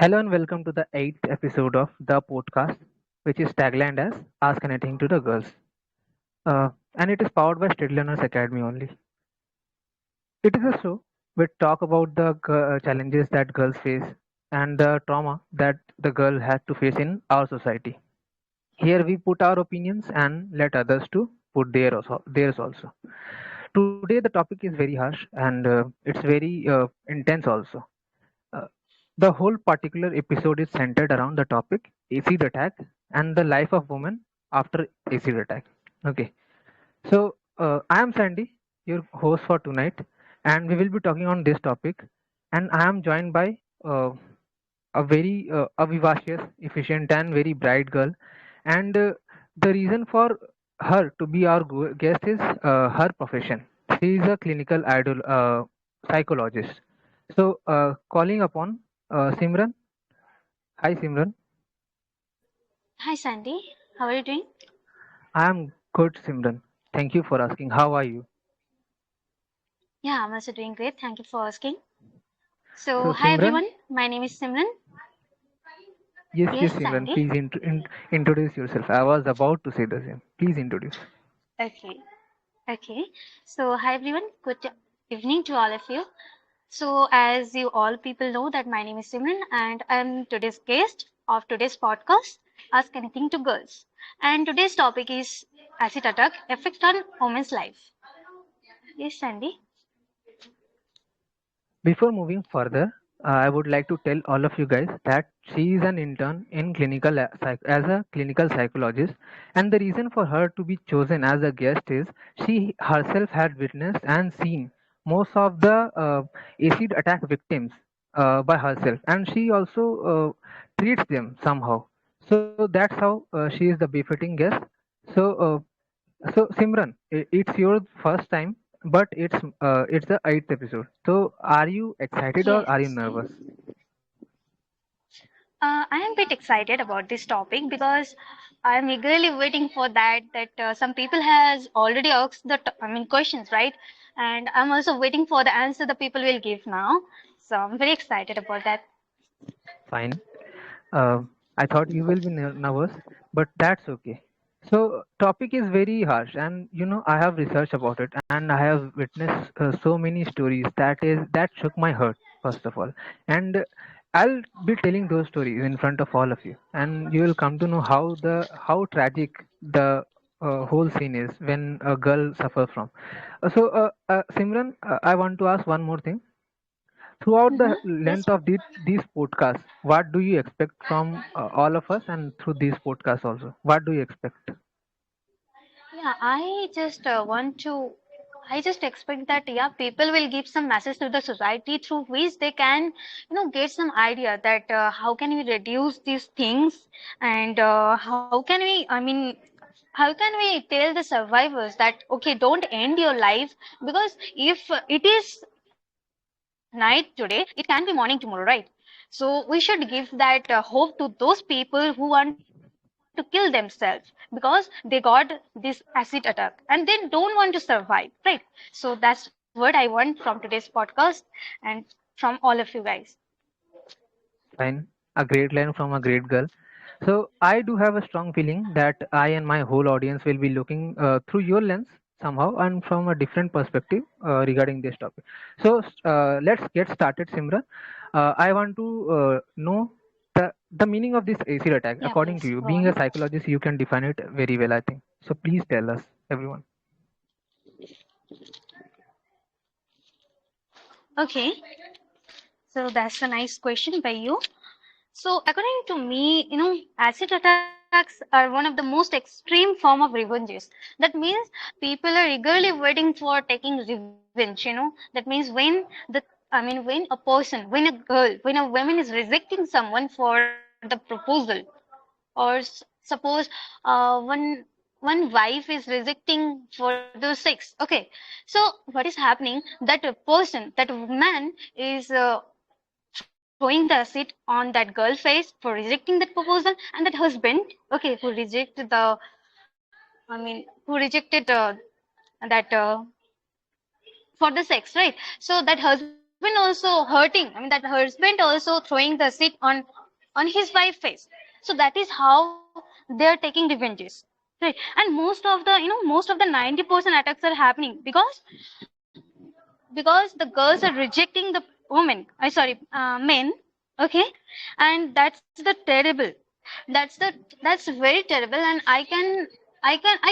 Hello and welcome to the eighth episode of the podcast, which is taglined as Ask Anything to the Girls. And it is powered by State Learners Academy only. It is a show we talk about the challenges that girls face and the trauma that the girl had to face in our society. Here we put our opinions and let others to put theirs also. Today the topic is very harsh and it's very intense also. Uh, the whole particular episode is centered around the topic acid attack and the life of women after acid attack. Okay, so I am Sandy, your host for tonight, and we will be talking on this topic. And I am joined by a very a vivacious, efficient, and very bright girl. And the reason for her to be our guest is her profession. She is a clinical psychologist. So, calling upon Simran. Hi, Simran. Hi Sandy, how are you doing? I am good, Simran. Thank you for asking. How are you? Yeah, I'm also doing great. Thank you for asking. So, So, hi Simran. everyone. My name is Simran. Yes, Yes, yes, Simran. Sandy. Please introduce yourself. I was about to say the same. Please introduce. Okay. Okay. So, hi everyone. Good evening to all of you. So, as you all people know that my name is Simran and I'm today's guest of today's podcast, Ask Anything to Girls. And today's topic is acid attack effect on women's life. Yes, Sandy. Before moving further, I would like to tell all of you guys that she is an intern in as a clinical psychologist, and the reason for her to be chosen as a guest is she herself had witnessed and seen most of the acid attack victims by herself, and she also treats them somehow. So that's how she is the befitting guest. So. So Simran, it's your first time, but it's the eighth episode. So are you excited or are you Yes. nervous? I am a bit excited about this topic because I'm eagerly waiting for that. Some people has already asked questions, right? And I'm also waiting for the answer the people will give now. So I'm very excited about that. Fine. Uh, I thought you will be nervous, but that's okay. So topic is very harsh, and I have researched about it, and I have witnessed so many stories that shook my heart first of all, and I'll be telling those stories in front of all of you, and you will come to know how tragic the whole scene is when a girl suffers from. Simran, I want to ask one more thing. Throughout the Yes. length of these podcasts, what do you expect from all of us, and through these podcasts also? What do you expect? Yeah, I just expect that yeah, people will give some message to the society through which they can, get some idea that how can we reduce these things and how can we, how can we tell the survivors that okay, don't end your life because if it is night today, it can be morning tomorrow, right? So we should give that hope to those people who want to kill themselves because they got this acid attack and they don't want to survive, right? So that's what I want from today's podcast and from all of you guys. Fine, a great line from a great girl. So I do have a strong feeling that I and my whole audience will be looking through your lens somehow and from a different perspective regarding this topic. So let's get started, Simran. I want to know the meaning of this acid attack Yeah, according to please you. go Being a on. psychologist, you can define it very well, I think. So please tell us, everyone. Okay, so that's a nice question by you. So according to me, acid attacks are one of the most extreme form of revenges. That means people are eagerly waiting for taking revenge. That means when a person, when a girl, when a woman is rejecting someone for the proposal, or suppose one wife is rejecting for the sex. Okay, so what is happening? That a person, that man is throwing the acid on that girl face for rejecting that proposal, and that husband, okay, who rejected that for the sex, right? So that husband is also hurting. I mean, that husband also throwing the seat on his wife's face. So that is how they're taking revenges, right? And most of the 90% attacks are happening because the girls are rejecting the women. I sorry, men. Okay, and that's the terrible. That's very terrible, and I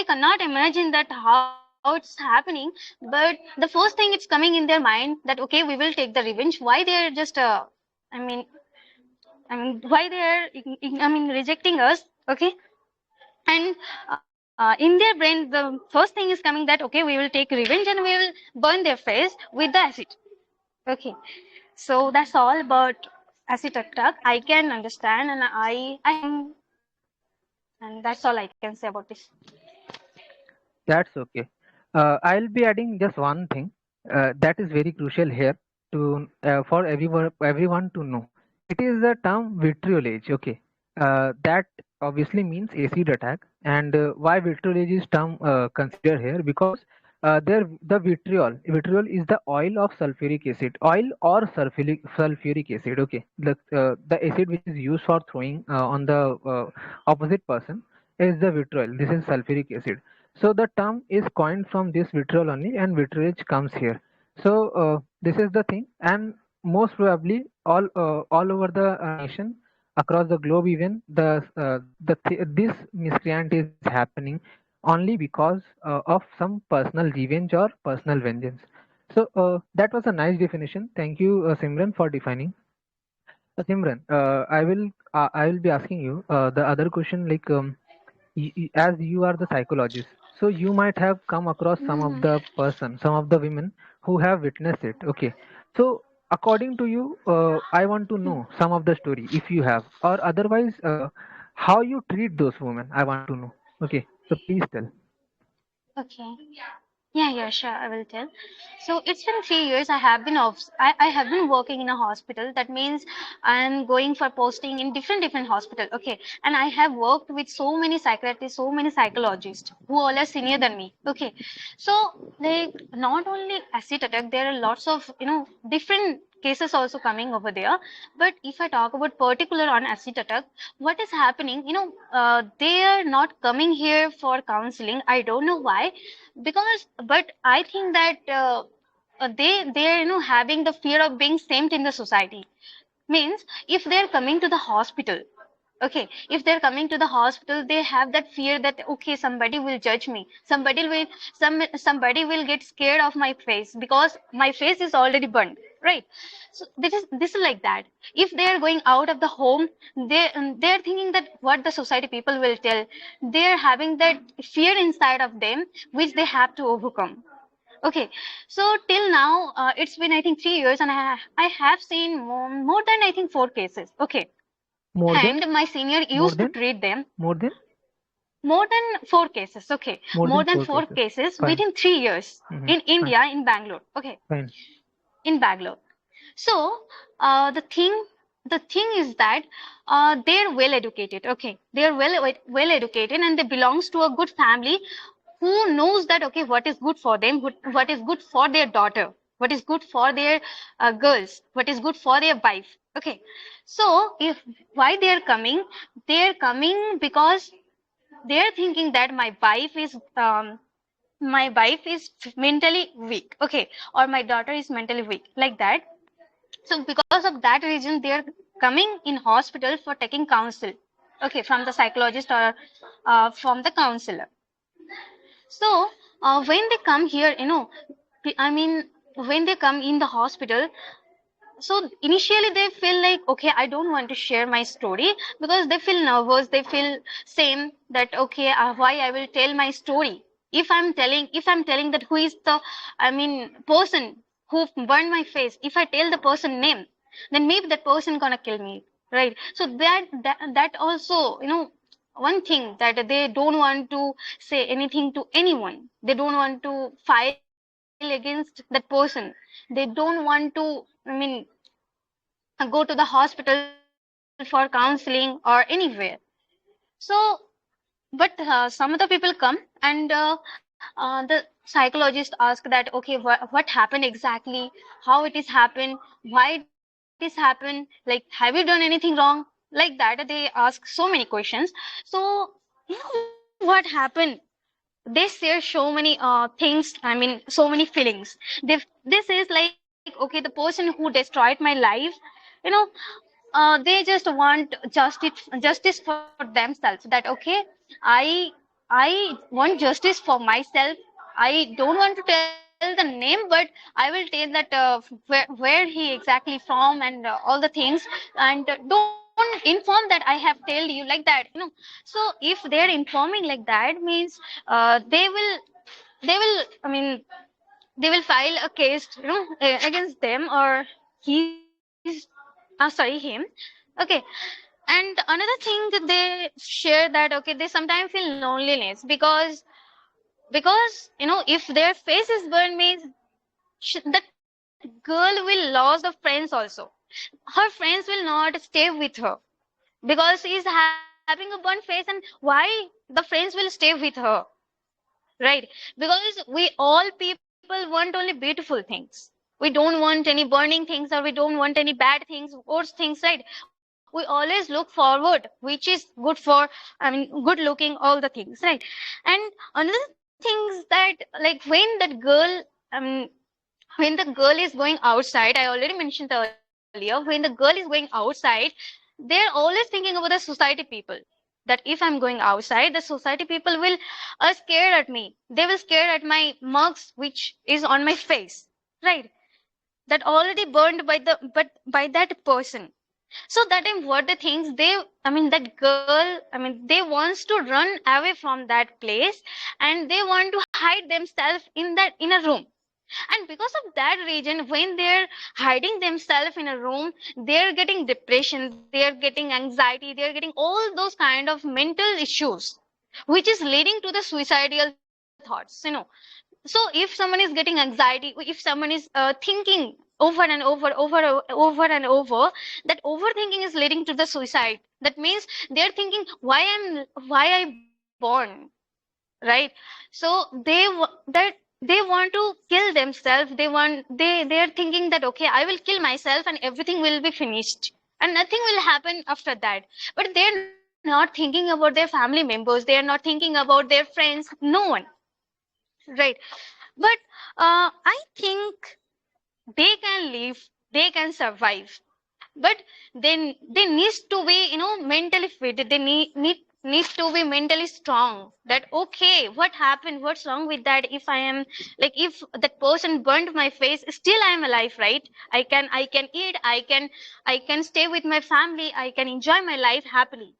cannot imagine that how it's happening. But the first thing it's coming in their mind that okay, we will take the revenge. Why they're just I mean why they're rejecting us? Okay, and in their brain the first thing is coming that okay, we will take revenge and we will burn their face with the acid. Okay, so that's all about acid attack. I can understand, and I am, and that's all I can say about this. That's okay. I'll be adding just one thing that is very crucial here to for everyone to know. It is the term vitriolage. Okay, that obviously means acid attack. And why vitriolage is term considered here? Because there the vitriol is the oil of sulfuric acid, oil or sulfuric acid. Okay, the acid which is used for throwing on the opposite person is the vitriol. This is sulfuric acid. So the term is coined from this vitriol only, and vitriolage comes here. So this is the thing, and most probably all over the nation, across the globe, even this miscreant is happening only because of some personal revenge or personal vengeance. So that was a nice definition. Thank you, Simran, for defining. Simran, I will be asking you the other question, like as you are the psychologist, so you might have come across some of the Hmm. person, some of the women who have witnessed it. Okay, so according to you, I want to know some of the story if you have, or otherwise how you treat those women. I want to know. Okay, so please tell. Okay. Yeah, yeah, sure. I will tell. So it's been 3 years. I have been working in a hospital. That means I'm going for posting in different hospital. Okay, and I have worked with so many psychiatrists, so many psychologists who all are senior than me. Okay, so like not only acid attack, there are lots of different cases also coming over there. But if I talk about particular on acid attack, what is happening? They are not coming here for counseling. I don't know why, because but I think that they're having the fear of being shamed in the society. Means if they're coming to the hospital, okay, if they're coming to the hospital, they have that fear that okay, somebody will judge me, somebody will get scared of my face because my face is already burned, right? So this is like that. If they are going out of the home, they're thinking that what the society people will tell. They're having that fear inside of them which they have to overcome. Okay, so till now, it's been I think 3 years, and I have seen more than I think four cases. Okay, More than, and my senior more used to than, treat them more than, more than four cases. Okay, more more than than four four cases. cases Fine. within 3 years in Fine. India, in Bangalore. Okay, Fine. in Bangalore. So the thing is that they're well educated. Okay, they're well educated, and they belongs to a good family who knows that okay, what is good for them, what is good for their daughter, what is good for their girls, what is good for their wife. Okay, so if why they're coming because they're thinking that my wife is mentally weak, okay, or my daughter is mentally weak, like that. So because of that reason, they are coming in hospital for taking counsel, okay, from the psychologist or from the counselor. So when they come here, I mean, when they come in the hospital, so initially they feel like okay, I don't want to share my story because they feel nervous, they feel same that okay, why I will tell my story. If I'm telling that who is the person who burned my face, if I tell the person name, then maybe that person gonna kill me, right? So that also one thing that they don't want to say anything to anyone, they don't want to file against that person, they don't want to go to the hospital for counseling or anywhere. So but some of the people come and they the psychologist ask that, okay, what happened exactly, how it is happened, why it is happened, like have you done anything wrong, like that they ask so many questions. So you know what happened, they share so many things, I mean so many feelings. They says like, okay, the person who destroyed my life, you know, they just want justice for themselves, that okay, i I want justice for myself. I don't want to tell the name, but I will tell that where he exactly from and all the things, and don't inform that I have told you, like that, so if they're informing like that means they will, I mean, they will file a case, against them or he's sorry, him. Okay. And another thing that they share that, okay, they sometimes feel loneliness because if their face is burned means that girl will lose the friends also. Her friends will not stay with her because she's having a burnt face, and why the friends will stay with her, right? Because we all people want only beautiful things. We don't want any burning things, or we don't want any bad things, worse things, right? We always look forward, which is good for, I mean, good looking, all the things, right? And another thing is that, like, when that girl, I mean, when the girl is going outside, I already mentioned earlier, when the girl is going outside, they're always thinking about the society people, that if I'm going outside, the society people will scare at me, they will scare at my marks which is on my face, right? That already burned by the but by that person. So that time what the things they, I mean, that girl, I mean, they wants to run away from that place, and they want to hide themselves in a room. And because of that reason, when they're hiding themselves in a room, they're getting depression, they're getting anxiety, they're getting all those kind of mental issues, which is leading to the suicidal thoughts. So if someone is getting anxiety, if someone is thinking over and over and over, that overthinking is leading to the suicide. That means they're thinking, why I born, right? So that they want to kill themselves. They are thinking that, okay, I will kill myself and everything will be finished and nothing will happen after that. But they're not thinking about their family members, they are not thinking about their friends, no one, right? But I think they can live, they can survive, but they need to be, mentally fit. They needs to be mentally strong, that okay, what happened, what's wrong with that, if I am, like, if that person burned my face, still I am alive, right? I can eat, I can stay with my family, I can enjoy my life happily.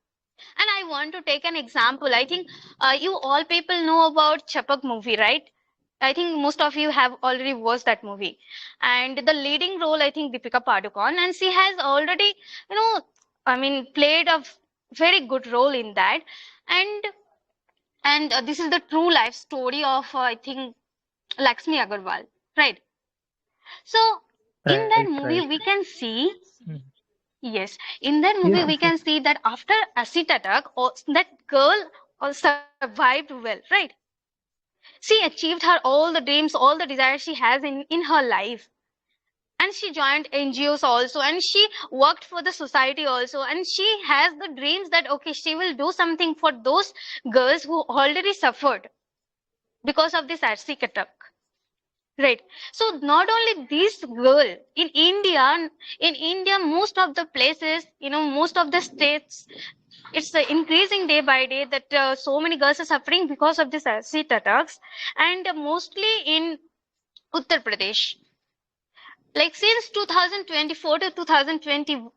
And I want to take an example. I think you all people know about Chapak movie, right? I think most of you have already watched that movie. And the leading role, I think, Deepika Padukone, and she has already, I mean, played a very good role in that. And this is the true life story of, I think, Lakshmi Agarwal, right? So in Right, that right. movie, we can see, Mm. yes, in that Yes, movie, yes, we yes. can see that after acid attack, that girl survived well, right? She achieved her all the dreams, all the desires she has in her life. And she joined NGOs also, and she worked for the society also, and she has the dreams that, okay, she will do something for those girls who already suffered because of this acid attack. Right. So not only this girl in India, most of the places, most of the states, it's increasing day by day that so many girls are suffering because of this acid attacks, and mostly in Uttar Pradesh. Like since 2024 to 2020,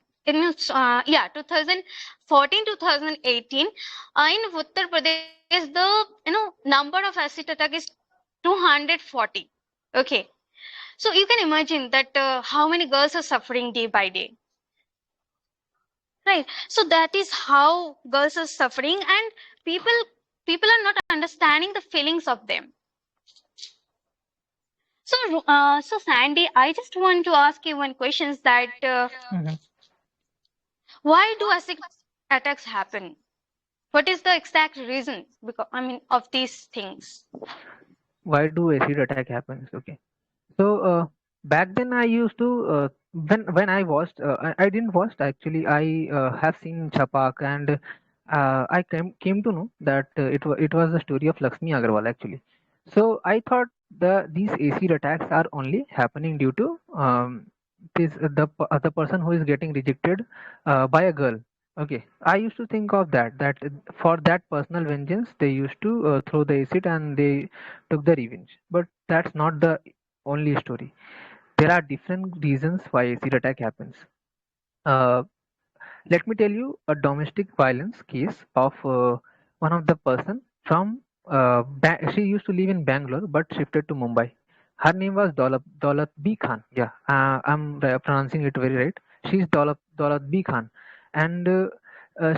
yeah, 2014 2018, in Uttar Pradesh, the number of acid attack is 240. Okay, so you can imagine that how many girls are suffering day by day, right? So that is how girls are suffering, and people people are not understanding the feelings of them. So Sandy, I just want to ask you one question: that Mhm. why do acid attacks happen? What is the exact reason? Because I mean of these things. why do acid attack happens? Okay. So back then I used to when I watched I didn't watch actually. I have seen Chapak, and I came to know that it was the story of Lakshmi Agarwal actually. So I thought these acid attacks are only happening due to the person who is getting rejected by a girl. Okay, I used to think of that for that personal vengeance they used to throw the acid and they took the revenge. But that's not the only story. There are different reasons why acid attack happens. Uh, Let me tell you a domestic violence case of one of the person from she used to live in Bangalore but shifted to Mumbai. Her name was Daulat B Khan. Yeah, I'm pronouncing it very right. She's Daulat B Khan, and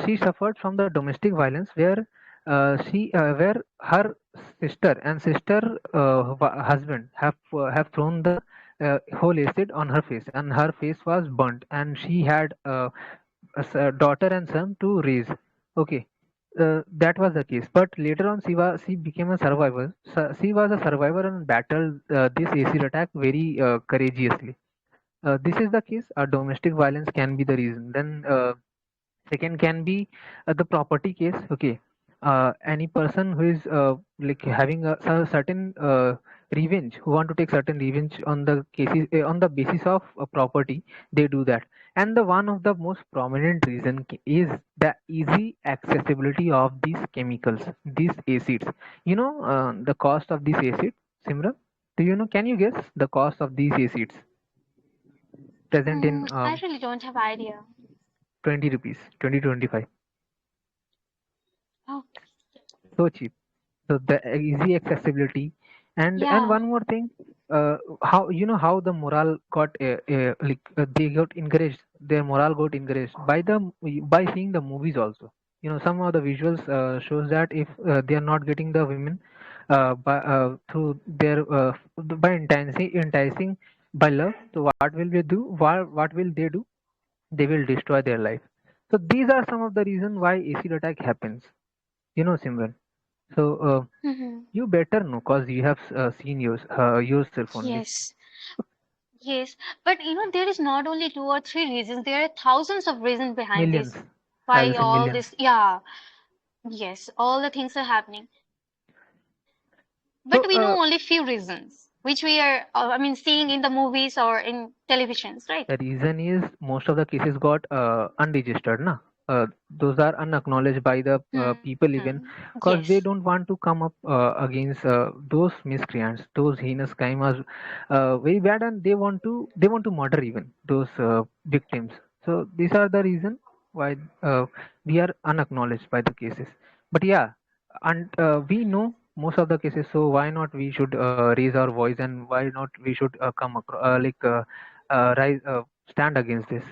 she suffered from the domestic violence where her sister and sister husband have thrown the whole acid on her face, and her face was burnt, and she had a daughter and son to raise. Okay, that was the case. But later on, she became a survivor. She was a survivor and battled this acid attack very courageously. This is the case. Domestic violence can be the reason. Then second can be the property case. Okay, any person who is like having certain revenge, who want to take certain revenge on the cases on the basis of property, they do that. And the one of the most prominent reason is the easy accessibility of these chemicals, these acids. You know the cost of these acids, Simran? Do you know? Can you guess the cost of these acids present in I really don't have idea. 20 rupees, 20 to 25? Oh, So cheap. So the easy accessibility, and yeah. one more thing, how you know how the morale got they got encouraged, their morale got encouraged by seeing the movies also. You know, some of the visuals shows that if they are not getting the women through their by enticing by love, so what will they do? What will they do? They will destroy their life. So these are some of the reasons why acid attack happens, you know, Simran. So Hmm. you better know because you have seen yourself only. Yes. Yes, but there is not only two or three reasons. There are thousands of reasons behind Millions, this. I will Why say all millions. this? Yeah, yes, all the things are happening. But we know only So few reasons, which we are, seeing in the movies or in televisions, right? the reason is most of the cases got unregistered, na. Those are unacknowledged by the people Hmm. even, because Yes. they don't want to come up against those miscreants. Those heinous crime are very bad, and they want to murder even those victims. So these are the reason why we are unacknowledged by the cases. But yeah, and we know most of the cases. So why not we should raise our voice, and why not we should come across stand against this.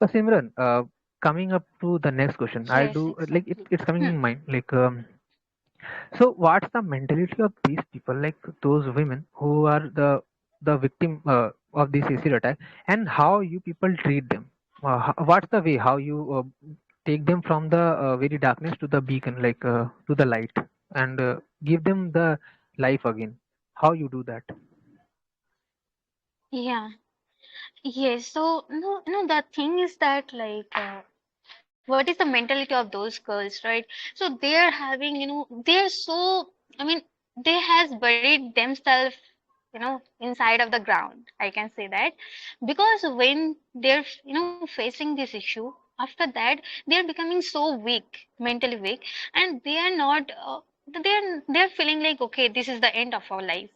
So Simran, coming up to the next question, I Yes, do exactly. it's coming Hmm. in mind. So what's the mentality of these people, like those women who are the victim of this acid attack, and how you people treat them? What's the way how you take them from the very darkness to the beacon, to the light, and give them the life again? How you do that? Yeah. Yes. So no, the thing is that what is the mentality of those girls, right? So they're having, they're so, I mean, they has buried themselves, inside of the ground. I can say that because when they're, facing this issue, after that they're becoming so weak, mentally weak, and they are not. They're feeling like, okay, this is the end of our life.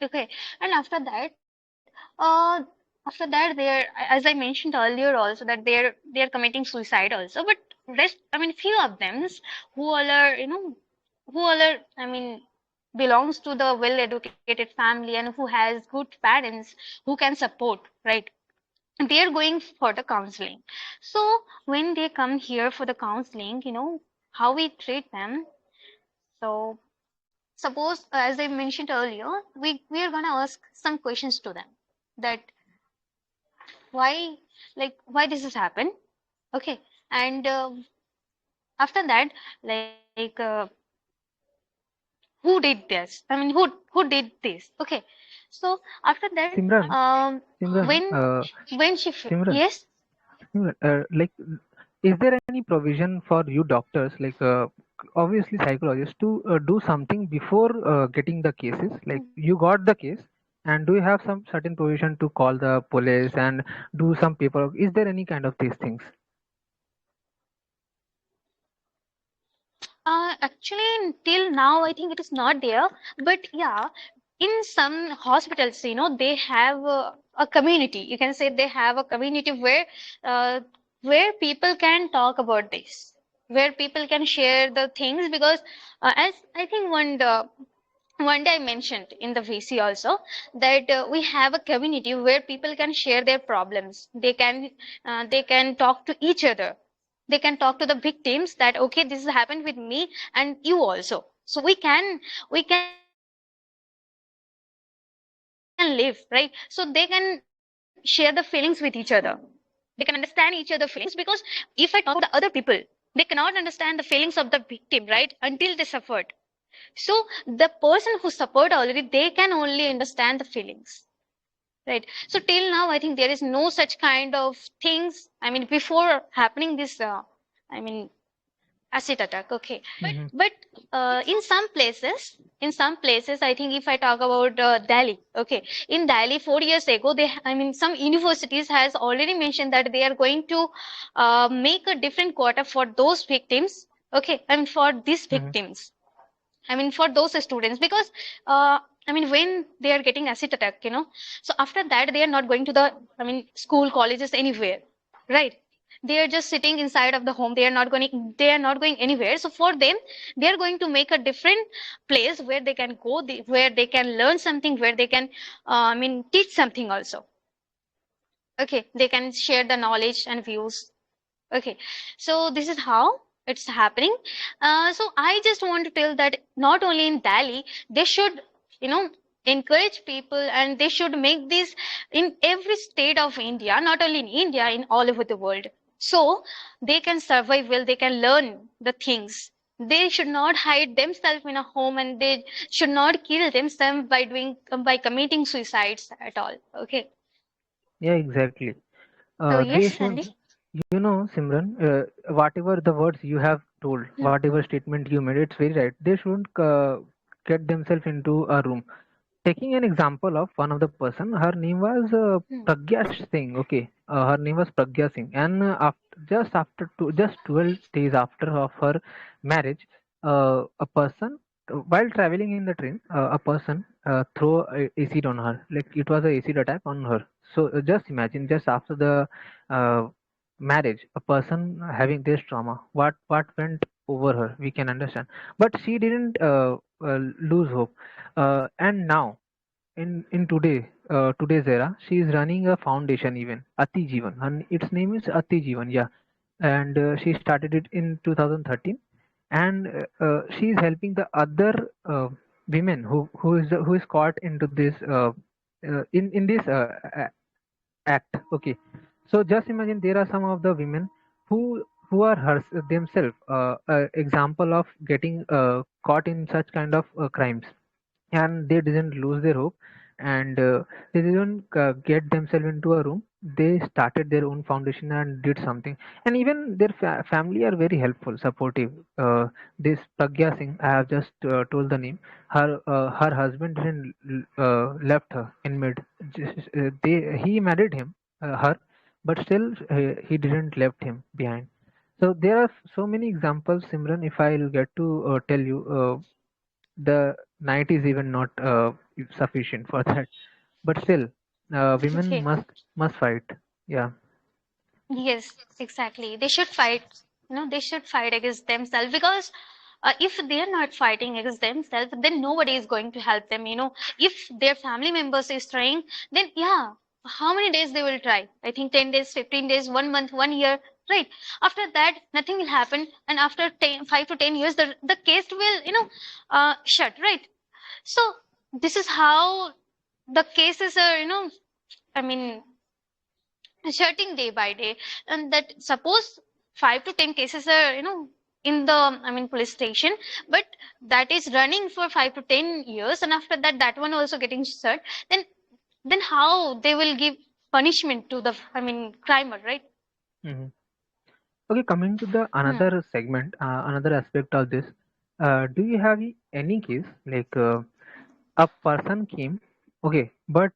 Okay, and after that, as I mentioned earlier, also that they're committing suicide also. But rest, few of them who all are, who all are, belongs to the well-educated family and who has good parents who can support, right? They're going for the counseling. So when they come here for the counseling, how we treat them. So suppose, as I mentioned earlier, we are gonna ask some questions to them that why why this has happened, okay, and after that, like who did this, I mean who did this. Okay, so after that, Simran, Simran, when she Simran, yes. like, is there any provision for you doctors, like, obviously psychologists, to do something before getting the cases? Like, you got the case, and do you have some certain provision to call the police and do some paperwork? Is there any kind of these things? Actually, till now, I think it is not there. But yeah, in some hospitals, they have a community. You can say they have a community uh, where people can talk about this, where people can share the things. Because as I think one day I mentioned in the VC also that we have a community where people can share their problems. They can talk to each other. They can talk to the victims that okay, this has happened with me and you also. So we can live, right? So they can share the feelings with each other. They can understand each other feelings because if I talk about the other people, they cannot understand the feelings of the victim, right? Until they suffered. So the person who suffered already, they can only understand the feelings, right? So till now, I think there is no such kind of things. I mean, before happening this, I mean, acid attack. Okay, but Hmm. in some places, I think if I talk about Delhi, okay, in Delhi 4 years ago, some universities has already mentioned that they are going to make a different quota for those victims. Okay, and for these Hmm. victims, I mean, for those students, because when they are getting acid attack, so after that they are not going to the, school, colleges, anywhere, right? They are just sitting inside of the home. They are not going anywhere. So for them, they are going to make a different place where they can go, where they can learn something, where they can, teach something also. Okay, they can share the knowledge and views. Okay, so this is how it's happening. So I just want to tell that not only in Delhi, they should, you know, encourage people, and they should make this in every state of India, not only in India, in all over the world. So they can survive well, they can learn the things. They should not hide themselves in a home, and they should not kill themselves by committing suicides at all. Okay. Yeah, exactly. So They yes, should, Sandy. Simran, whatever the words you have told, Hmm. whatever statement you made, it's very right. They shouldn't get themselves into a room. Taking an example of one of the person, her name was Hmm. Pragya Singh. Okay, her name was Pragya Singh, and just 12 days after of her marriage, a person, while traveling in the train, a person throw acid on her. Like, it was a acid attack on her. So just imagine, just after the uh, marriage, a person having this trauma, what went over her, we can understand. But she didn't lose hope, and now in today's era, she is running a foundation, even Ati Jeevan, and its name is Ati Jeevan. Yeah, and she started it in 2013, and she is helping the other women who is caught into this in this act. Okay, so just imagine, there are some of the women who are themselves example of getting caught in such kind of crimes, and they didn't lose their hope, and they didn't get themselves into a room. They started their own foundation and did something, and even their family are very helpful, supportive. This Pragya Singh, I have just told the name. Her husband didn't left her in mid. He married her, but still he didn't left him behind. So there are so many examples, Simran. If I'll get to tell you, the night is even not sufficient for that. But still, women Okay. must fight. Yeah, Yes, exactly. They should fight. They should fight against themselves, because if they are not fighting against themselves, then nobody is going to help them. If their family members is trying, then yeah, how many days they will try? I think 10 days, 15 days, 1 month, 1 year, right? After that, nothing will happen, and after 5 to 10 years, the case will shut, right? So this is how the cases are. I mean shutting day by day, and that suppose 5 to 10 cases are in the police station, but that is running for 5 to 10 years, and after that that one also getting served, then how they will give punishment to the crimer, right? Mhm. Okay, coming to the Hmm. another segment, another aspect of this, do you have any case like a person came, okay, but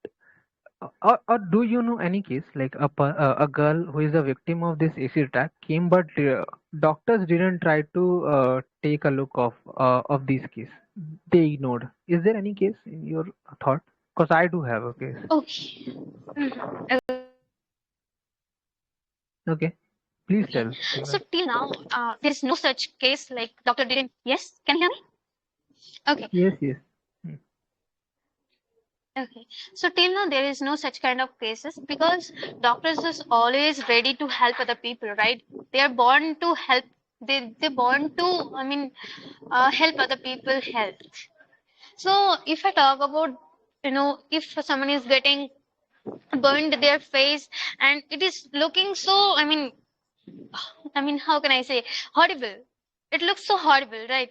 or do you know any case like a girl who is a victim of this acid attack came, but doctors didn't try to take a look of this case. They ignored. Is there any case in your thought? Because I do have a case. Okay. Mhm. Okay, Okay. please tell, So Simran. till now, there is no such case like doctor didn't. Yes, can you hear me? Okay. Yes, yes. Mm. Okay. So till now there is no such kind of cases because doctors is always ready to help other people, right? They are born to help. They born to help other people health. So if I talk about if someone is getting burned their face and it is looking so how can I say horrible. It looks so horrible, right?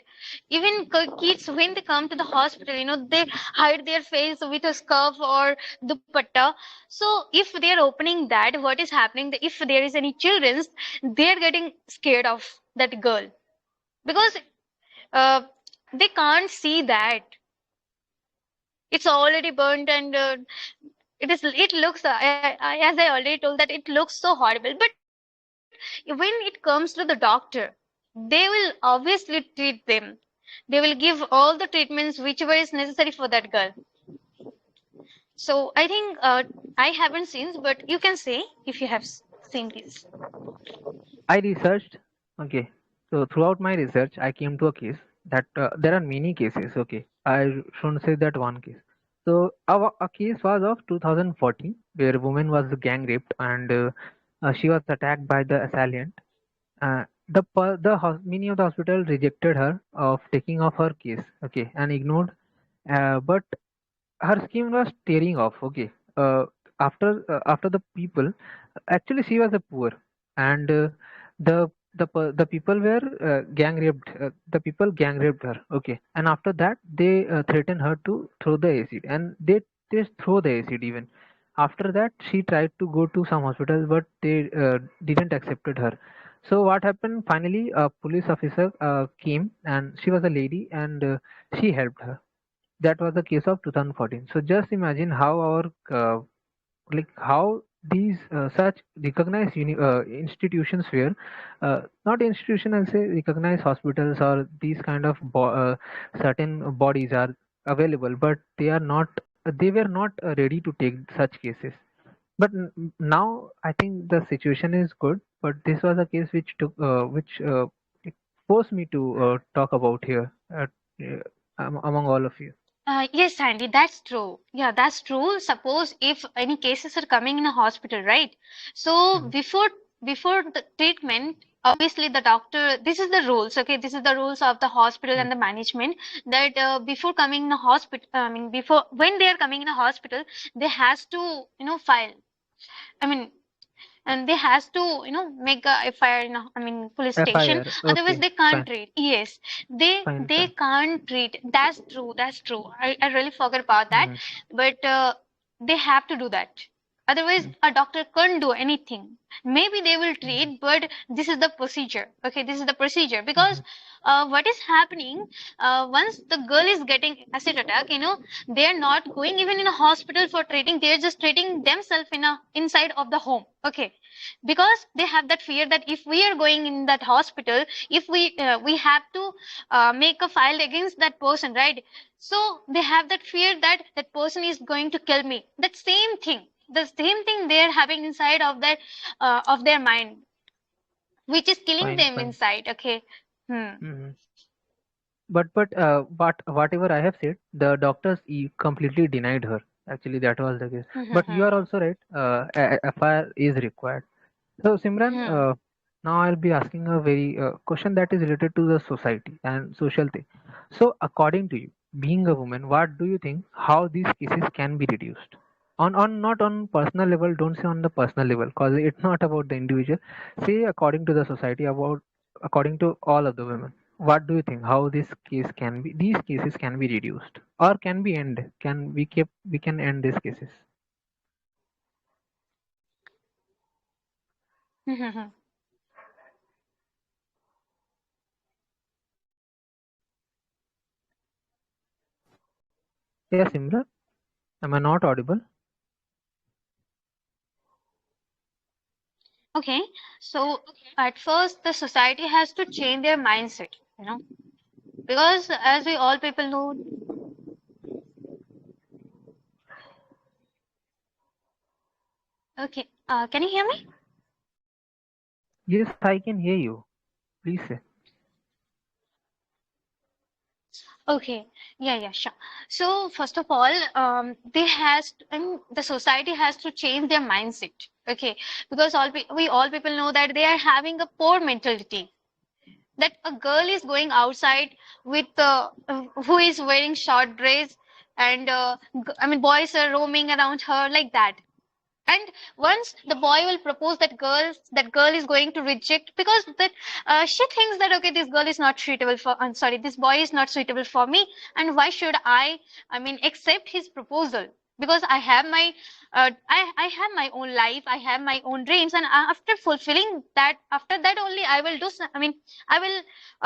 Even kids, when they come to the hospital, they hide their face with a scarf or dupatta. So if they are opening that, what is happening? If there is any children, they are getting scared of that girl because uh, they can't see that it's already burnt and it looks as I already told that it looks so horrible. But when it comes to the doctor, they will obviously treat them. They will give all the treatments whichever is necessary for that girl. So I think I haven't seen, but you can say if you have seen this. I researched. Okay, so throughout my research, I came to a case that there are many cases. Okay, I shouldn't say that one case. So a case was of 2014 where a woman was gang raped and she was attacked by the assailant. Many of the hospital rejected her of taking off her case. Okay, and ignored. But her skin was tearing off. Okay, after the people, actually she was a poor, and the people were gang raped. The people gang raped her. Okay, and after that they threatened her to throw the acid, and they throw the acid even. After that, she tried to go to some hospitals, but they didn't accepted her. So what happened? Finally, a police officer came, and she was a lady, and she helped her. That was the case of 2014. So just imagine how our how these such recognized institutions were not institution, I'll say recognized hospitals or these kind of certain bodies are available, but they were not ready to take such cases. But now I think the situation is good. But this was a case which took which it forced me to talk about here among all of you. Yes, Sandy, that's true. Yeah, that's true. Suppose if any cases are coming in a hospital, right? So Mhm. before the treatment, obviously the doctor. This is the rules. Okay, this is the rules of the hospital Mm. and the management that before coming in a hospital, before when they are coming in a hospital, they has to file. I mean, and they has to make a FIR in police station. FIR. Otherwise, Okay, they can't fine, treat. Yes, they fine, they fine. can't treat. That's true. That's true. I really forgot about that. Mm, But they have to do that. Otherwise, mm, a doctor can't do anything. Maybe they will mhm, treat, but this is the procedure. Okay, this is the procedure because mhm. what is happening once the girl is getting acid attack, they are not going even in a hospital for treating. They are just treating themselves in a inside of the home. Okay, because they have that fear that if we are going in that hospital, if we have to make a file against that person, right? So they have that fear that that person is going to kill me. That same thing, the same thing they are having inside of their mind, which is killing Fine, them fine. inside. Okay. Hmm. Mhm. But whatever I have said, the doctors completely denied her. Actually, that was the case. But you are Hmm. also right. FIR is required. So Simran, Hmm. now I'll be asking a very question that is related to the society and social thing. So according to you, being a woman, what do you think? How these cases can be reduced? On not on personal level. Don't say on the personal level, because it's not about the individual. Say according to the society about. according to all of the women, what do you think? How these cases can be reduced or can be end? We can end these cases? Yes, Imran. Am I not audible? Okay, so at first the society has to change their mindset, you know, because as we all people know, okay, can you hear me? Yes, I can hear you. Please say. Okay, yeah, yeah, sure. So first of all, and the society has to change their mindset. Okay, because we all people know that they are having a poor mentality. That a girl is going outside with who is wearing short dress, and I mean boys are roaming around her like that. And once the boy will propose, that girl is going to reject, because that she thinks that okay, this girl is not suitable for, I'm sorry, this boy is not suitable for me, and why should I mean accept his proposal, because I have my I have my own life, I have my own dreams, and after fulfilling that, after that only I will I mean I will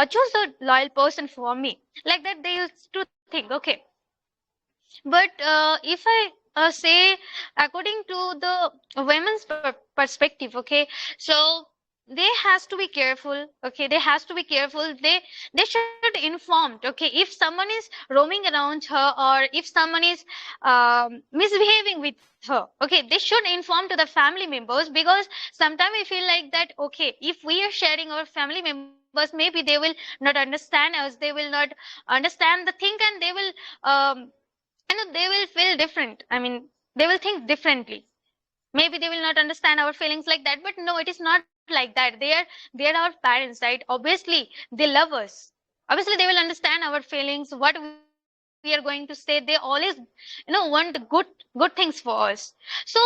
choose a loyal person for me, like that they used to think. Okay, but if I say according to the women's perspective, okay, so they has to be careful. Okay, they has to be careful. They should informed. Okay, if someone is roaming around her, or if someone is misbehaving with her, okay, they should inform to the family members, because sometimes we feel like that. Okay, if we are sharing our family members, maybe they will not understand us. They will not understand the thing, and they will um, they will feel different. I mean, they will think differently. Maybe they will not understand our feelings like that, but no, it is not like that. They are our parents, right? Obviously they love us. Obviously they will understand our feelings, what we are going to say. They always want good things for us. So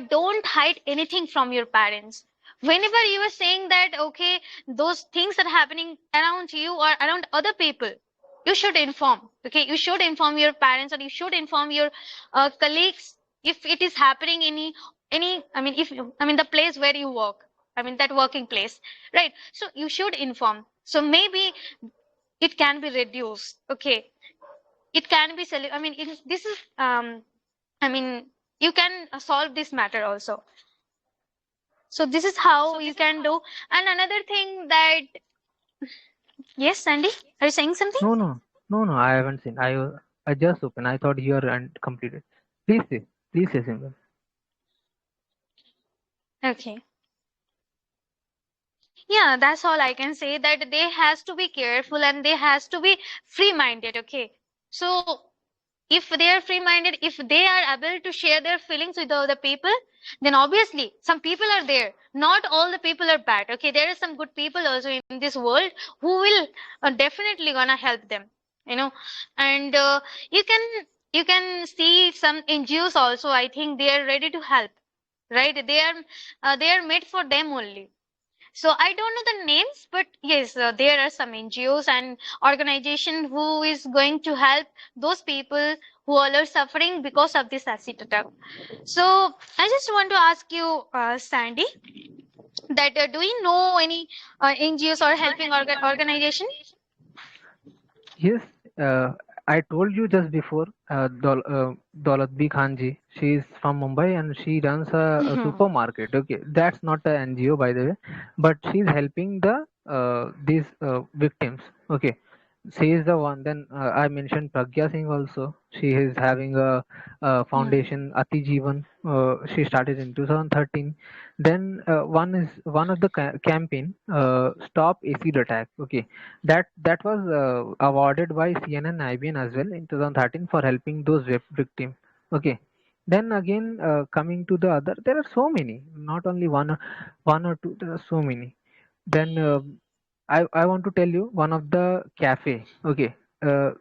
don't hide anything from your parents. Whenever you are saying that, okay, those things are happening around you or around other people, you should inform. Okay, you should inform your parents, or you should inform your colleagues if it is happening any I mean if I mean the place where you work, I mean that working place, right? So you should inform, so maybe it can be reduced. Okay, it can be I mean this is I mean you can solve this matter also. So this is how you can do. And another thing that, yes, Sandy, are you saying something? No, no, no, no. I haven't seen. I just opened. I thought you are completed. Please say. Please say, Simran. Okay, yeah, that's all I can say, that they has to be careful and they has to be free minded. Okay, so if they are free minded, if they are able to share their feelings with other people, then obviously some people are there, not all the people are bad. Okay, there are some good people also in this world who will definitely gonna help them, you know. And you can you can see some NGOs also, I think they are ready to help, right? They are made for them only. So I don't know the names, but yes, there are some NGOs and organization who is going to help those people who are suffering because of this acid attack. So I just want to ask you, Sandy, that do you know any NGOs or helping organization? Yes, uh, I told you just before, Daulatbi Khanji. She is from Mumbai and she runs a Mhm. supermarket. Okay, that's not an NGO by the way, but she's helping these victims. Okay, she is the one. Then I mentioned Pragya Singh also. She is having a Hmm. foundation, Ati she started in 2013. Then one of the campaign, Stop Acid Attack. Okay, that was awarded by CNN IBN as well in 2013 for helping those victims. Okay. Then again, coming to the other, there are so many, not only one or two. There are so many. Then I want to tell you one of the cafe. Okay, uh,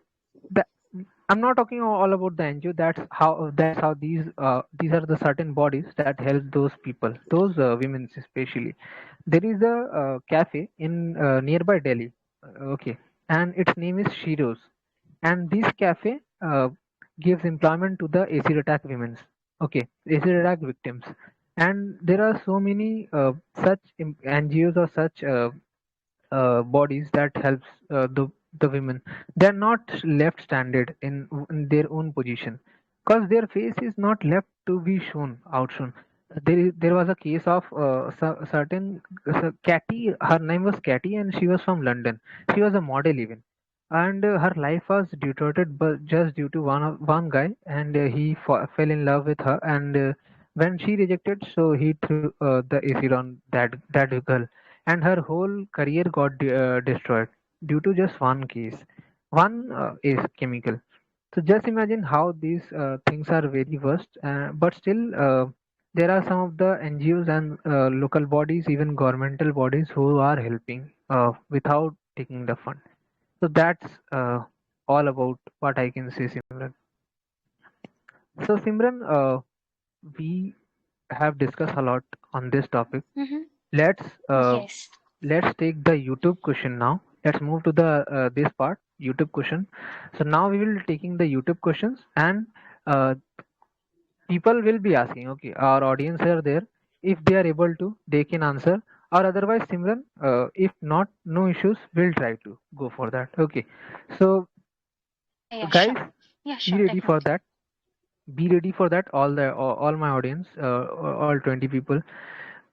I'm not talking all about the NGO. That's how these are the certain bodies that help those people, those women especially. There is a cafe in nearby Delhi, okay, and its name is Shiro's, and this cafe gives employment to the acid attack women, okay, acid attack victims, and there are so many such NGOs or such bodies that helps the women. They're not left stranded in their own position, because their face is not left to be shown. There was a case of certain Catty. Her name was Catty, and she was from London. She was a model even, and her life was deteriorated, but just due to one guy, and he fell in love with her, and when she rejected, so he threw the acid on that girl, and her whole career got destroyed due to just one case, one is chemical. So just imagine how these things are very worst, but still there are some of the NGOs and local bodies, even governmental bodies, who are helping without taking the fund. So that's all about what I can say, Simran. So Simran, we have discussed a lot on this topic. Mm-hmm. Let's Yes. let's take the YouTube question now. Let's move to the this part, YouTube question. So now we will taking the YouTube questions, and uh, people will be asking. Okay, our audience are there. If they are able to, they can answer. Or otherwise, Simran, if not, no issues. We'll try to go for that. Okay. So Yeah, yeah, guys, sure. Yeah, be sure, ready for definitely. that. Be ready for that. All my audience, all 20 people.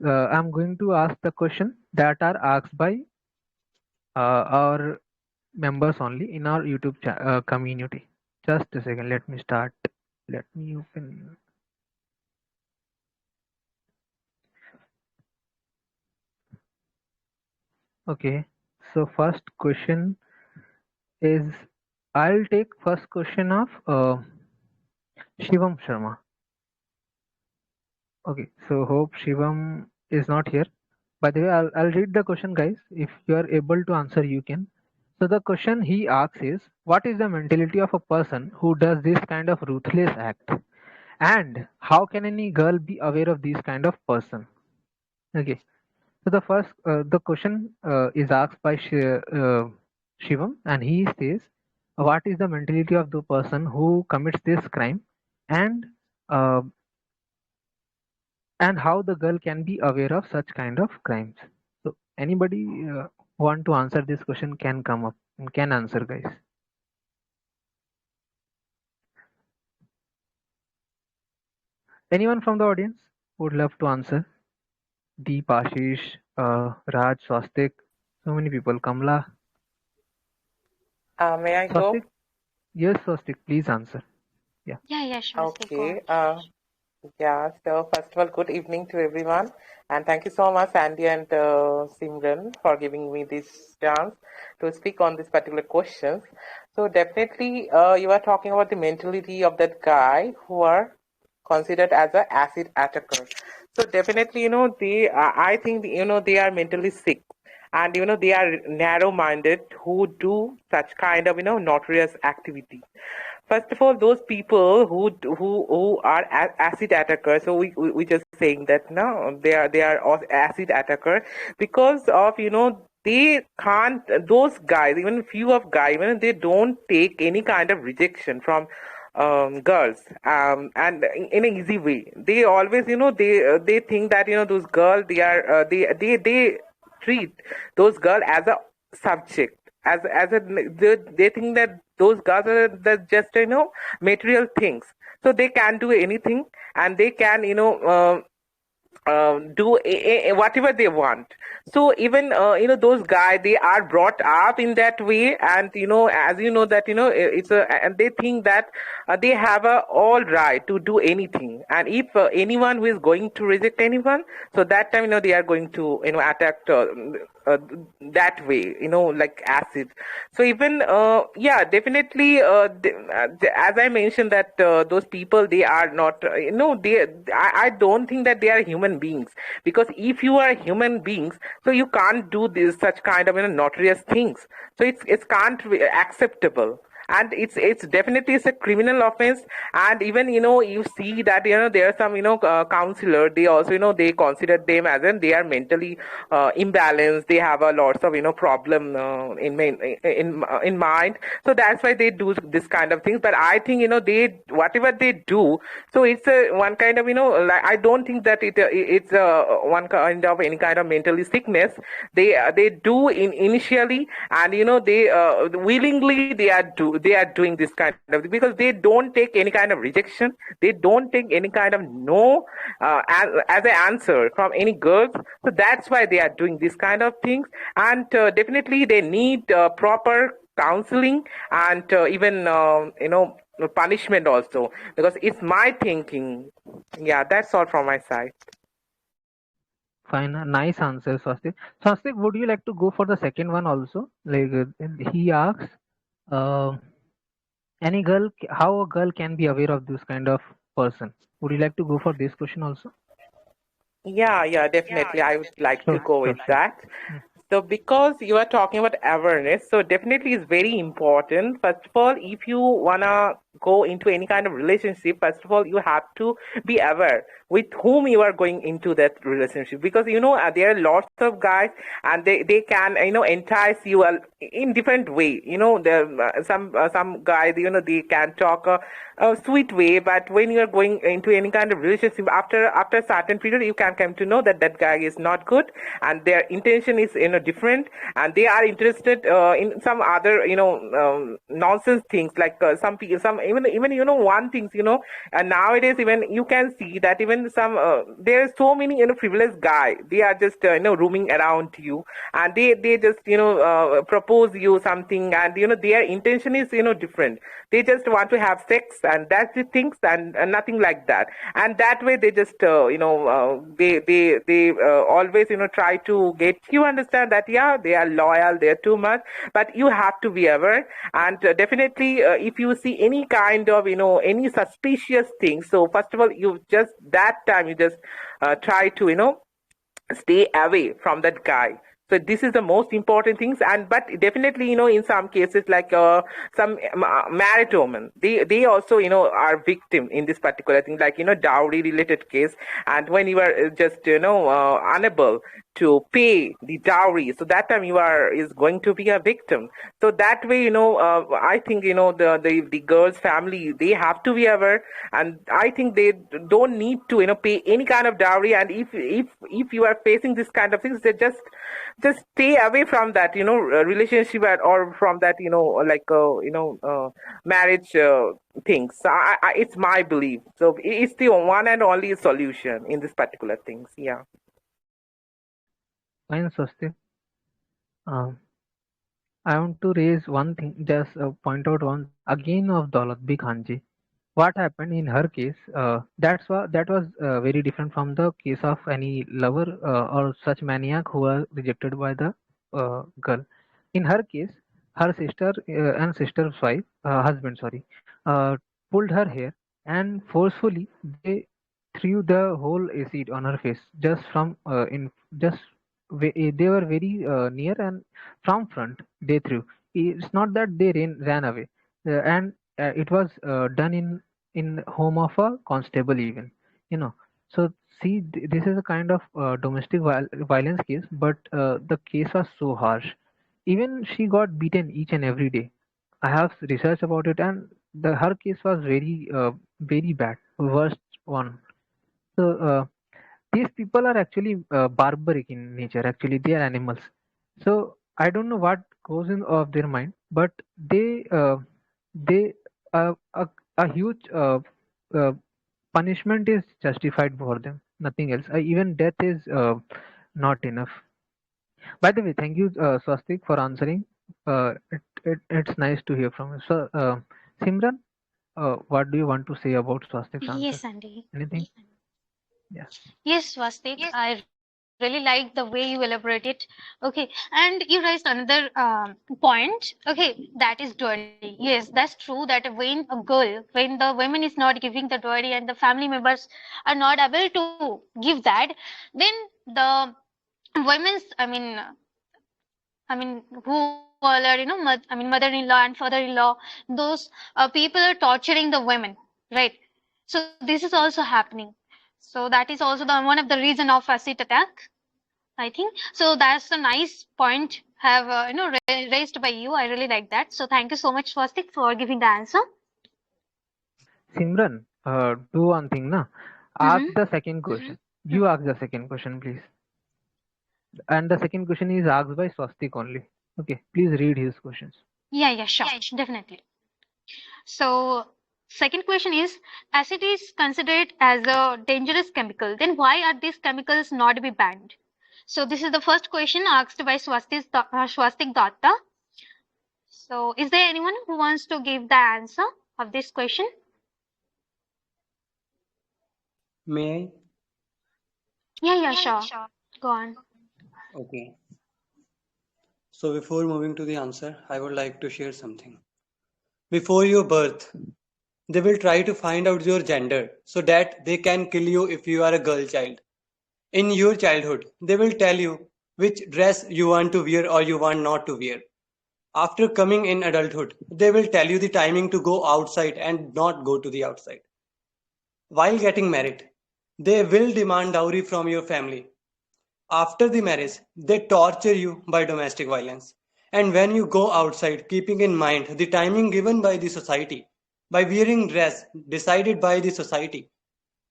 I'm going to ask the question that are asked by our members only in our YouTube community. Just a second, let me start. Let me open. Okay, so first question is, I'll take first question of Shivam Sharma. Okay, so hope Shivam is not here. By the way, I'll read the question, guys. If you are able to answer, you can. So the question he asks is, what is the mentality of a person who does this kind of ruthless act? And how can any girl be aware of this kind of person? Okay. So the question is asked by Shivam, and he says, "What is the mentality of the person who commits this crime, and uh, and how the girl can be aware of such kind of crimes?" So anybody want to answer this question can come up and can answer, guys. Anyone from the audience would love to answer? Deep, Ashish, Raj, Swastik, so many people. Kamla, May I Swastik. go? Yes, Swastik, please answer. Yeah. Yeah, yeah, sure. Stay go Okay. on. Yeah. So first of all, good evening to everyone, and thank you so much, Andy and Simran, for giving me this chance to speak on this particular question. So definitely, you are talking about the mentality of that guy who are considered as a acid attacker. So definitely, I think, they are mentally sick, and they are narrow-minded who do such kind of, notorious activity. First of all, those people who are acid attackers. So we just saying that no, they are acid attacker because of they can't, those guys, even few of guys, even they don't take any kind of rejection from girls, and in an easy way. They always, they think that those girls, they are they treat those girls as a subject, as a, they think that those girls are just material things, so they can do anything, and they can do whatever they want. So even those guys, they are brought up in that way, and as you know that it's a, and they think that they have a all right to do anything, and if anyone who is going to reject anyone, so that time they are going to attack uh, that way, like acid. So even yeah, definitely as I mentioned that those people, they are not they, I don't think that they are human beings, because if you are human beings, so you can't do this such kind of notorious things. So it's can't be acceptable. and it's definitely it's a criminal offense. And even you see that there are some counselor, they also they consider them as in they are mentally imbalanced, they have a lots of problem in mind. So that's why they do this kind of things. But I think they whatever they do, so it's a one kind of like, I don't think that it's one kind of any kind of mentally sickness. They do initially, and they willingly they are doing this kind of, because they don't take any kind of rejection, they don't take any kind of no as an answer from any girls. So that's why they are doing this kind of things. And definitely they need proper counseling, and even punishment also, because it's my thinking. Yeah, that's all from my side. Fine, nice answer, Swastik. Swastik, would you like to go for the second one also? Like he asks, uh, any girl, how a girl can be aware of this kind of person? Would you like to go for this question also? Yeah, definitely. I would like to Sure, go sure, with sure. that. Mm. So, because you are talking about awareness, so definitely is very important. First of all, if you wanna go into any kind of relationship, first of all, you have to be aware with whom you are going into that relationship, because there are lots of guys, and they can entice you in different way. There some guys they can talk a sweet way, but when you are going into any kind of relationship, after a certain period, you can come to know that that guy is not good, and their intention is different, and they are interested in some other nonsense things, like some people, some even one things, and nowadays even you can see that even some there are so many frivolous guy, they are just roaming around you, and they just propose you something, and their intention is different. They just want to have sex, and that's the things, and nothing like that. And that way they just they always try to get you understand that yeah, they are loyal, they are too much. But you have to be aware, and definitely if you see any kind of any suspicious thing, so first of all, you just that time you just try to stay away from that guy. So this is the most important things. And but definitely in some cases, like some married women, they also are victim in this particular thing, like dowry related case. And when you are just unable to pay the dowry, so that time you are is going to be a victim. So that way I think the girl's family, they have to be aware, and I think they don't need to pay any kind of dowry. And if you are facing this kind of things, they just stay away from that relationship, or from that like marriage things. So it's my belief, so it's the one and only solution in this particular things. Yeah. Fine, Swastik. Um, I want to raise one thing, just point out one thing again of Daulat Beg Khanji. What happened in her case? That was very different from the case of any lover or such maniac who was rejected by the girl. In her case, her sister and sister's wife, husband, sorry, uh, pulled her hair and forcefully they threw the whole acid on her face just from in just they were very near, and from front they threw. It's not that they ran away, and it was done in home of a constable even, you know. So see, this is a kind of domestic violence case, but the case was so harsh. Even she got beaten each and every day. I have researched about it, and her case was very bad, worst one. So these people are actually barbaric in nature. Actually, they are animals. So I don't know what goes in of their mind, but they a huge punishment is justified for them. Nothing else. Even death is not enough. By the way, thank you, Swastik, for answering. It's nice to hear from you. So, Simran, what do you want to say about Swastik's answer? Yes, Andy. Anything? Yeah. Yes, Swastik, I really like the way you elaborate it. Okay, and you raised another point. Okay, that is dowry. Yes, that's true. That when a girl, when the woman is not giving the dowry and the family members are not able to give that, then the women's, I mean, who our, mother-in-law and father-in-law, those people are torturing the women, right? So this is also happening. So that is also the one of the reason of acid attack, I think. So that's a nice point have raised by you. I really like that. So thank you so much, Swastik, for giving the answer. Simran, do one thing na. Ask Mm-hmm. the second question. You ask the second question, please. And the second question is asked by Swastik only. Okay, please read his questions. Yeah, sure, definitely. So second question is, acid is considered as a dangerous chemical. Then why are these chemicals not be banned? So this is the first question asked by Swastik Datta. So is there anyone who wants to give the answer of this question? May I? Yeah, sure. Go on. Okay. So before moving to the answer, I would like to share something. Before your birth, they will try to find out your gender so that they can kill you if you are a girl child. In your childhood, they will tell you which dress you want to wear or you want not to wear. After coming in adulthood, they will tell you the timing to go outside and not go to the outside. While getting married, they will demand dowry from your family. After the marriage, they torture you by domestic violence. And when you go outside, keeping in mind the timing given by the society, by wearing dress decided by the society,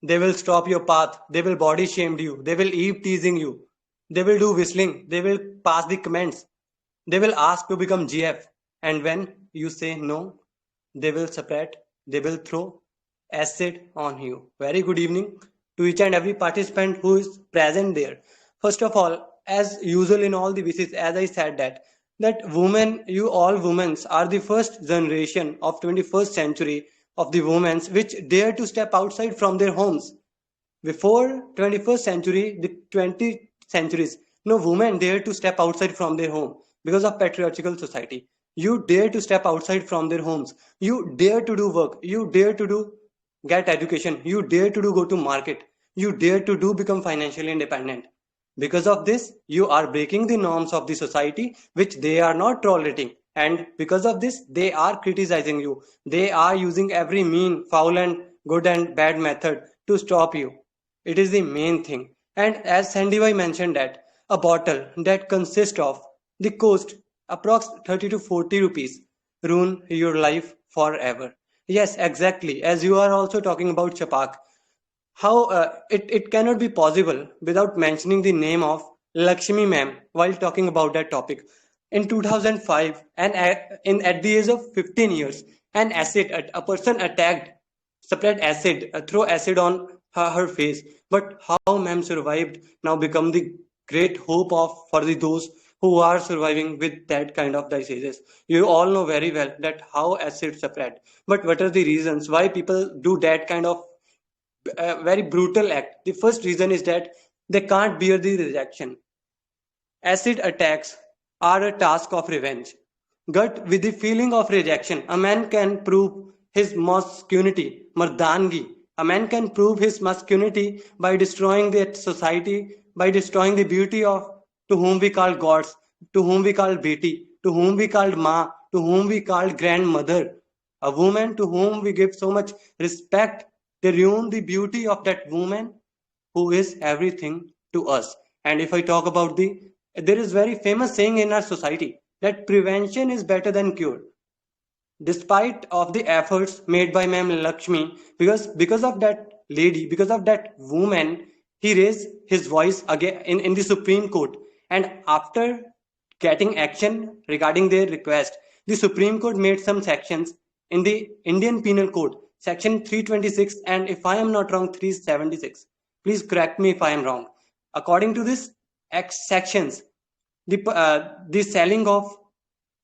they will stop your path, they will body shame you, they will eve teasing you, they will do whistling, they will pass the comments, they will ask to become GF. And when you say no, they will separate, they will throw acid on you. Very good evening to each and every participant who is present there. First of all, as usual in all the visits, as I said that women, you all women are the first generation of 21st century of the women which dare to step outside from their homes. Before 21st century, the 20th centuries, no women dare to step outside from their home because of patriarchal society. You dare to step outside from their homes. You dare to do work. You dare to do get education. You dare to do go to market. You dare to do become financially independent. Because of this, you are breaking the norms of the society which they are not tolerating. And because of this, they are criticizing you. They are using every mean, foul and good and bad method to stop you. It is the main thing. And as Sandy Boy mentioned that a bottle that consists of the cost approx 30 to 40 rupees ruin your life forever. Yes, exactly. As you are also talking about Chapak, how it cannot be possible without mentioning the name of Lakshmi ma'am while talking about that topic. In 2005, and at the age of 15 years, a person attacked, spread acid, throw acid on her face. But how ma'am survived now become the great hope of for those who are surviving with that kind of diseases. You all know very well that how acid spread. But what are the reasons why people do that kind of a very brutal act? The first reason is that they can't bear the rejection. Acid attacks are a task of revenge. But with the feeling of rejection, a man can prove his masculinity, mardangi. A man can prove his masculinity by destroying that society, by destroying the beauty of to whom we call gods, to whom we call beti, to whom we called ma, to whom we called grandmother. A woman to whom we give so much respect, they ruin the beauty of that woman who is everything to us. And if I talk about there is very famous saying in our society that prevention is better than cure. Despite of the efforts made by Ma'am Lakshmi, because of that lady, because of that woman, he raised his voice again in the Supreme Court. And after getting action regarding their request, the Supreme Court made some sections in the Indian Penal Code, section 326, and if I am not wrong, 376. Please correct me if I am wrong. According to this sections, the selling of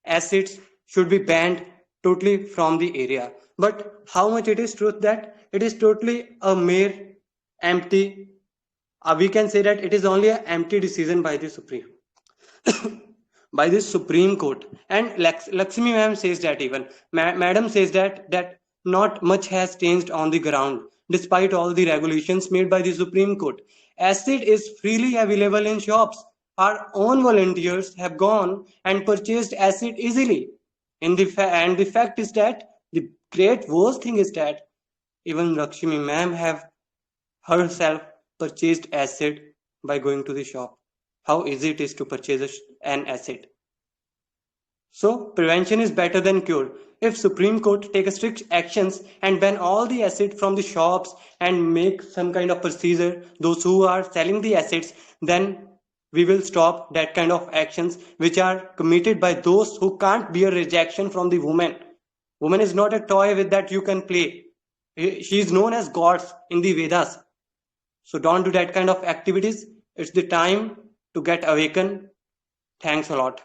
acids should be banned totally from the area. But how much it is truth that it is totally a mere empty, we can say that it is only an empty decision by the Supreme by this Supreme Court. And Lakshmi ma'am says that even madam says that not much has changed on the ground despite all the regulations made by the Supreme Court. Acid is freely available in shops. our own volunteers have gone and purchased acid easily. And the fact is that the great worst thing is that even Lakshmi ma'am have herself purchased acid by going to the shop. How easy it is to purchase an acid. So prevention is better than cure. If Supreme Court take strict actions and ban all the acid from the shops and make some kind of procedure, those who are selling the acids, then we will stop that kind of actions which are committed by those who can't bear rejection from the woman. Woman is not a toy with that you can play. She is known as gods in the Vedas. So don't do that kind of activities. It's the time to get awakened. Thanks a lot.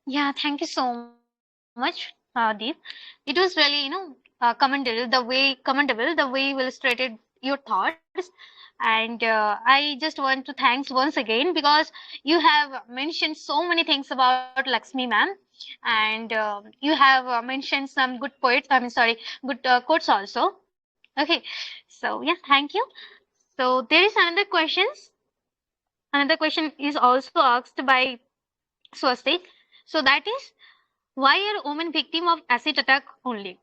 Yeah, thank you so much, Deep. It was really, commendable the way you illustrated your thoughts. And I just want to thanks once again because you have mentioned so many things about Lakshmi ma'am, and you have mentioned some good poets. I mean, sorry, good quotes also. Okay, so yeah, thank you. So there is another questions. Another question is also asked by Swastik. So that is, why are women victim of acid attack only?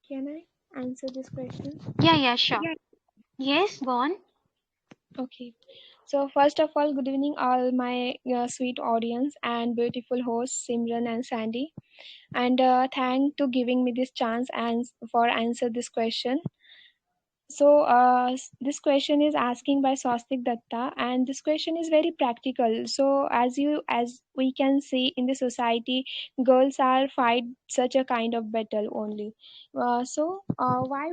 Can I answer this question? Yeah, sure. Yes, go on. Okay. So first of all, good evening, all my sweet audience and beautiful hosts Simran and Sandy. And thank to giving me this chance and for answer this question. So this question is asking by Swastik Datta, and this question is very practical. So as we can see in the society, girls are fight such a kind of battle only. Why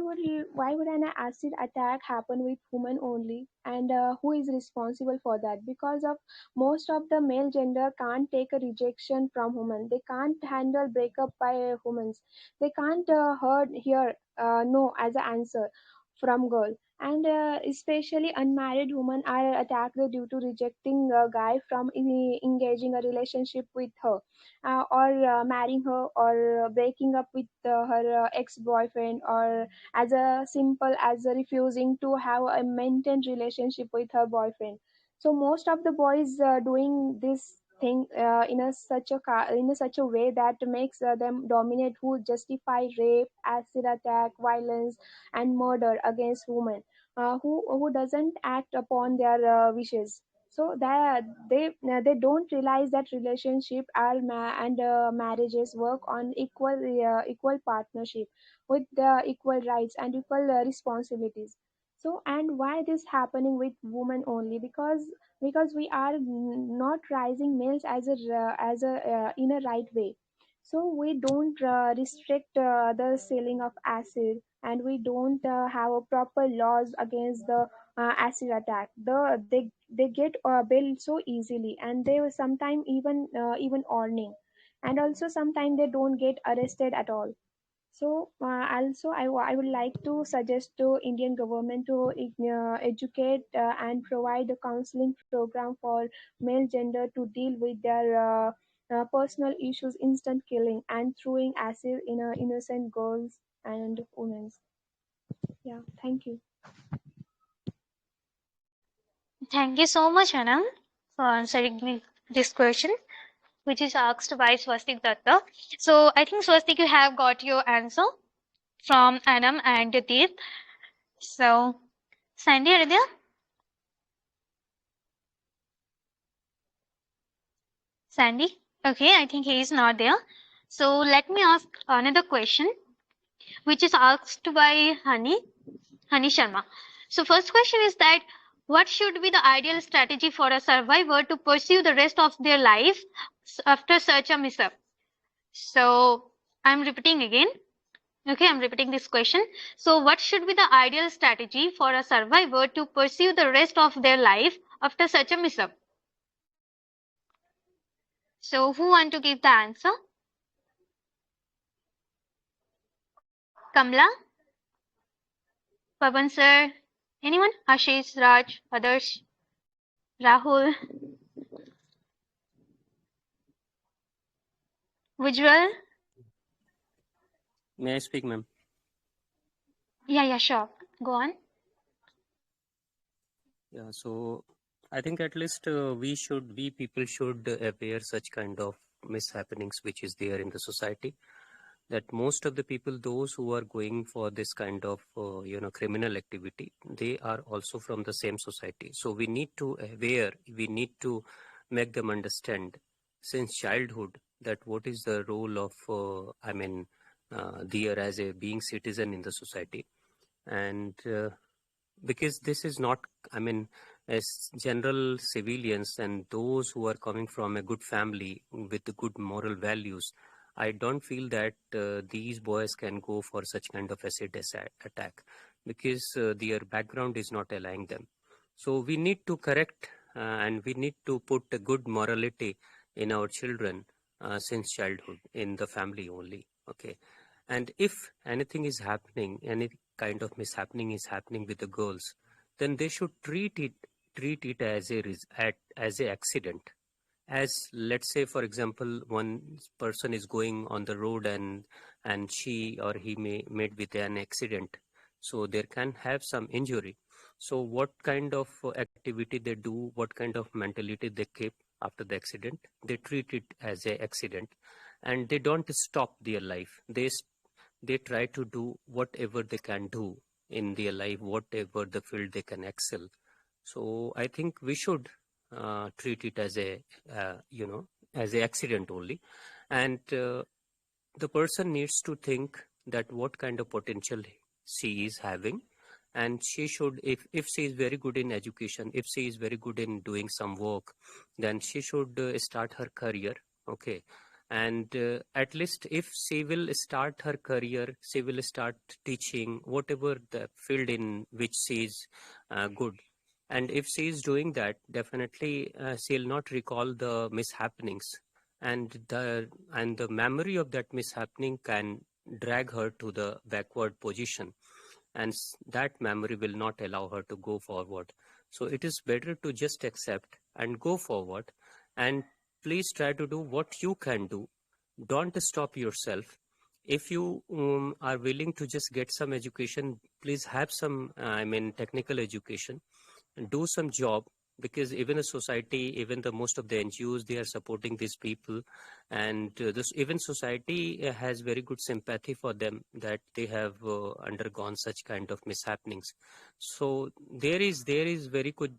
would an acid attack happen with women only, and who is responsible for that? Because of most of the male gender can't take a rejection from women. They can't handle breakup by women. They can't hear no as an answer from girl, and especially unmarried women are attacked due to rejecting a guy from engaging a relationship with her, or marrying her, or breaking up with her ex-boyfriend, or as a simple as refusing to have a maintained relationship with her boyfriend. So most of the boys doing this thing in a such a way that makes them dominate, who justify rape, acid attack, violence, and murder against women, who doesn't act upon their wishes. So that they don't realize that relationship and marriages work on equal partnership with equal rights and equal responsibilities. So, and why this happening with women only? Because we are not raising males as a in a right way. So we don't restrict the selling of acid, and we don't have a proper laws against the acid attack. They get bail so easily, and they sometimes even earning, and also sometimes they don't get arrested at all. So also I would like to suggest to Indian government to educate and provide a counseling program for male gender to deal with their personal issues, instant killing and throwing acid in innocent girls and women. Yeah, thank you. Thank you so much, Anam, for answering me this question, which is asked by Swastik Datta. So I think Swastik, you have got your answer from Anam and Deep. So Sandy, are you there? Sandy? Okay, I think he is not there. So let me ask another question, which is asked by Hani Sharma. So first question is that what should be the ideal strategy for a survivor to pursue the rest of their life after such a mishap? So I'm repeating again. Okay, I'm repeating this question. So what should be the ideal strategy for a survivor to pursue the rest of their life after such a mishap? So who want to give the answer? Kamla? Pavan sir? Anyone? Ashish, Raj, others? Rahul? Visual? May I speak, ma'am? Yeah, sure. Go on. Yeah, so I think at least we people should aware such kind of mishappenings which is there in the society. That most of the people, those who are going for this kind of criminal activity, they are also from the same society. So we need to aware, we need to make them understand since childhood that what is the role of there as a being citizen in the society. And because this is not, I mean, as general civilians and those who are coming from a good family with the good moral values, I don't feel that these boys can go for such kind of acid attack because their background is not allowing them. So we need to correct and we need to put a good morality in our children since childhood in the family only. Okay. And if anything is happening, any kind of mishappening is happening with the girls, then they should treat it as as a accident. As let's say, for example, one person is going on the road and she or he may met with an accident, so there can have some injury. So what kind of activity they do, what kind of mentality they keep after the accident, they treat it as a accident, and they don't stop their life. They try to do whatever they can do in their life, whatever the field they can excel. So I think we should treat it as a as a accident only, and the person needs to think that what kind of potential she is having, and she should, if she is very good in education, if she is very good in doing some work, then she should start her career. Okay. And at least if she will start her career, she will start teaching whatever the field in which she is good. And if she is doing that, definitely she'll not recall the mishappenings, and the memory of that mishappening can drag her to the backward position, and that memory will not allow her to go forward. So it is better to just accept and go forward, and please try to do what you can do. Don't stop yourself. If you are willing to just get some education, please have some technical education, do some job, because even the society, even the most of the NGOs, they are supporting these people, and this even society has very good sympathy for them that they have undergone such kind of mishappenings. So there is very good,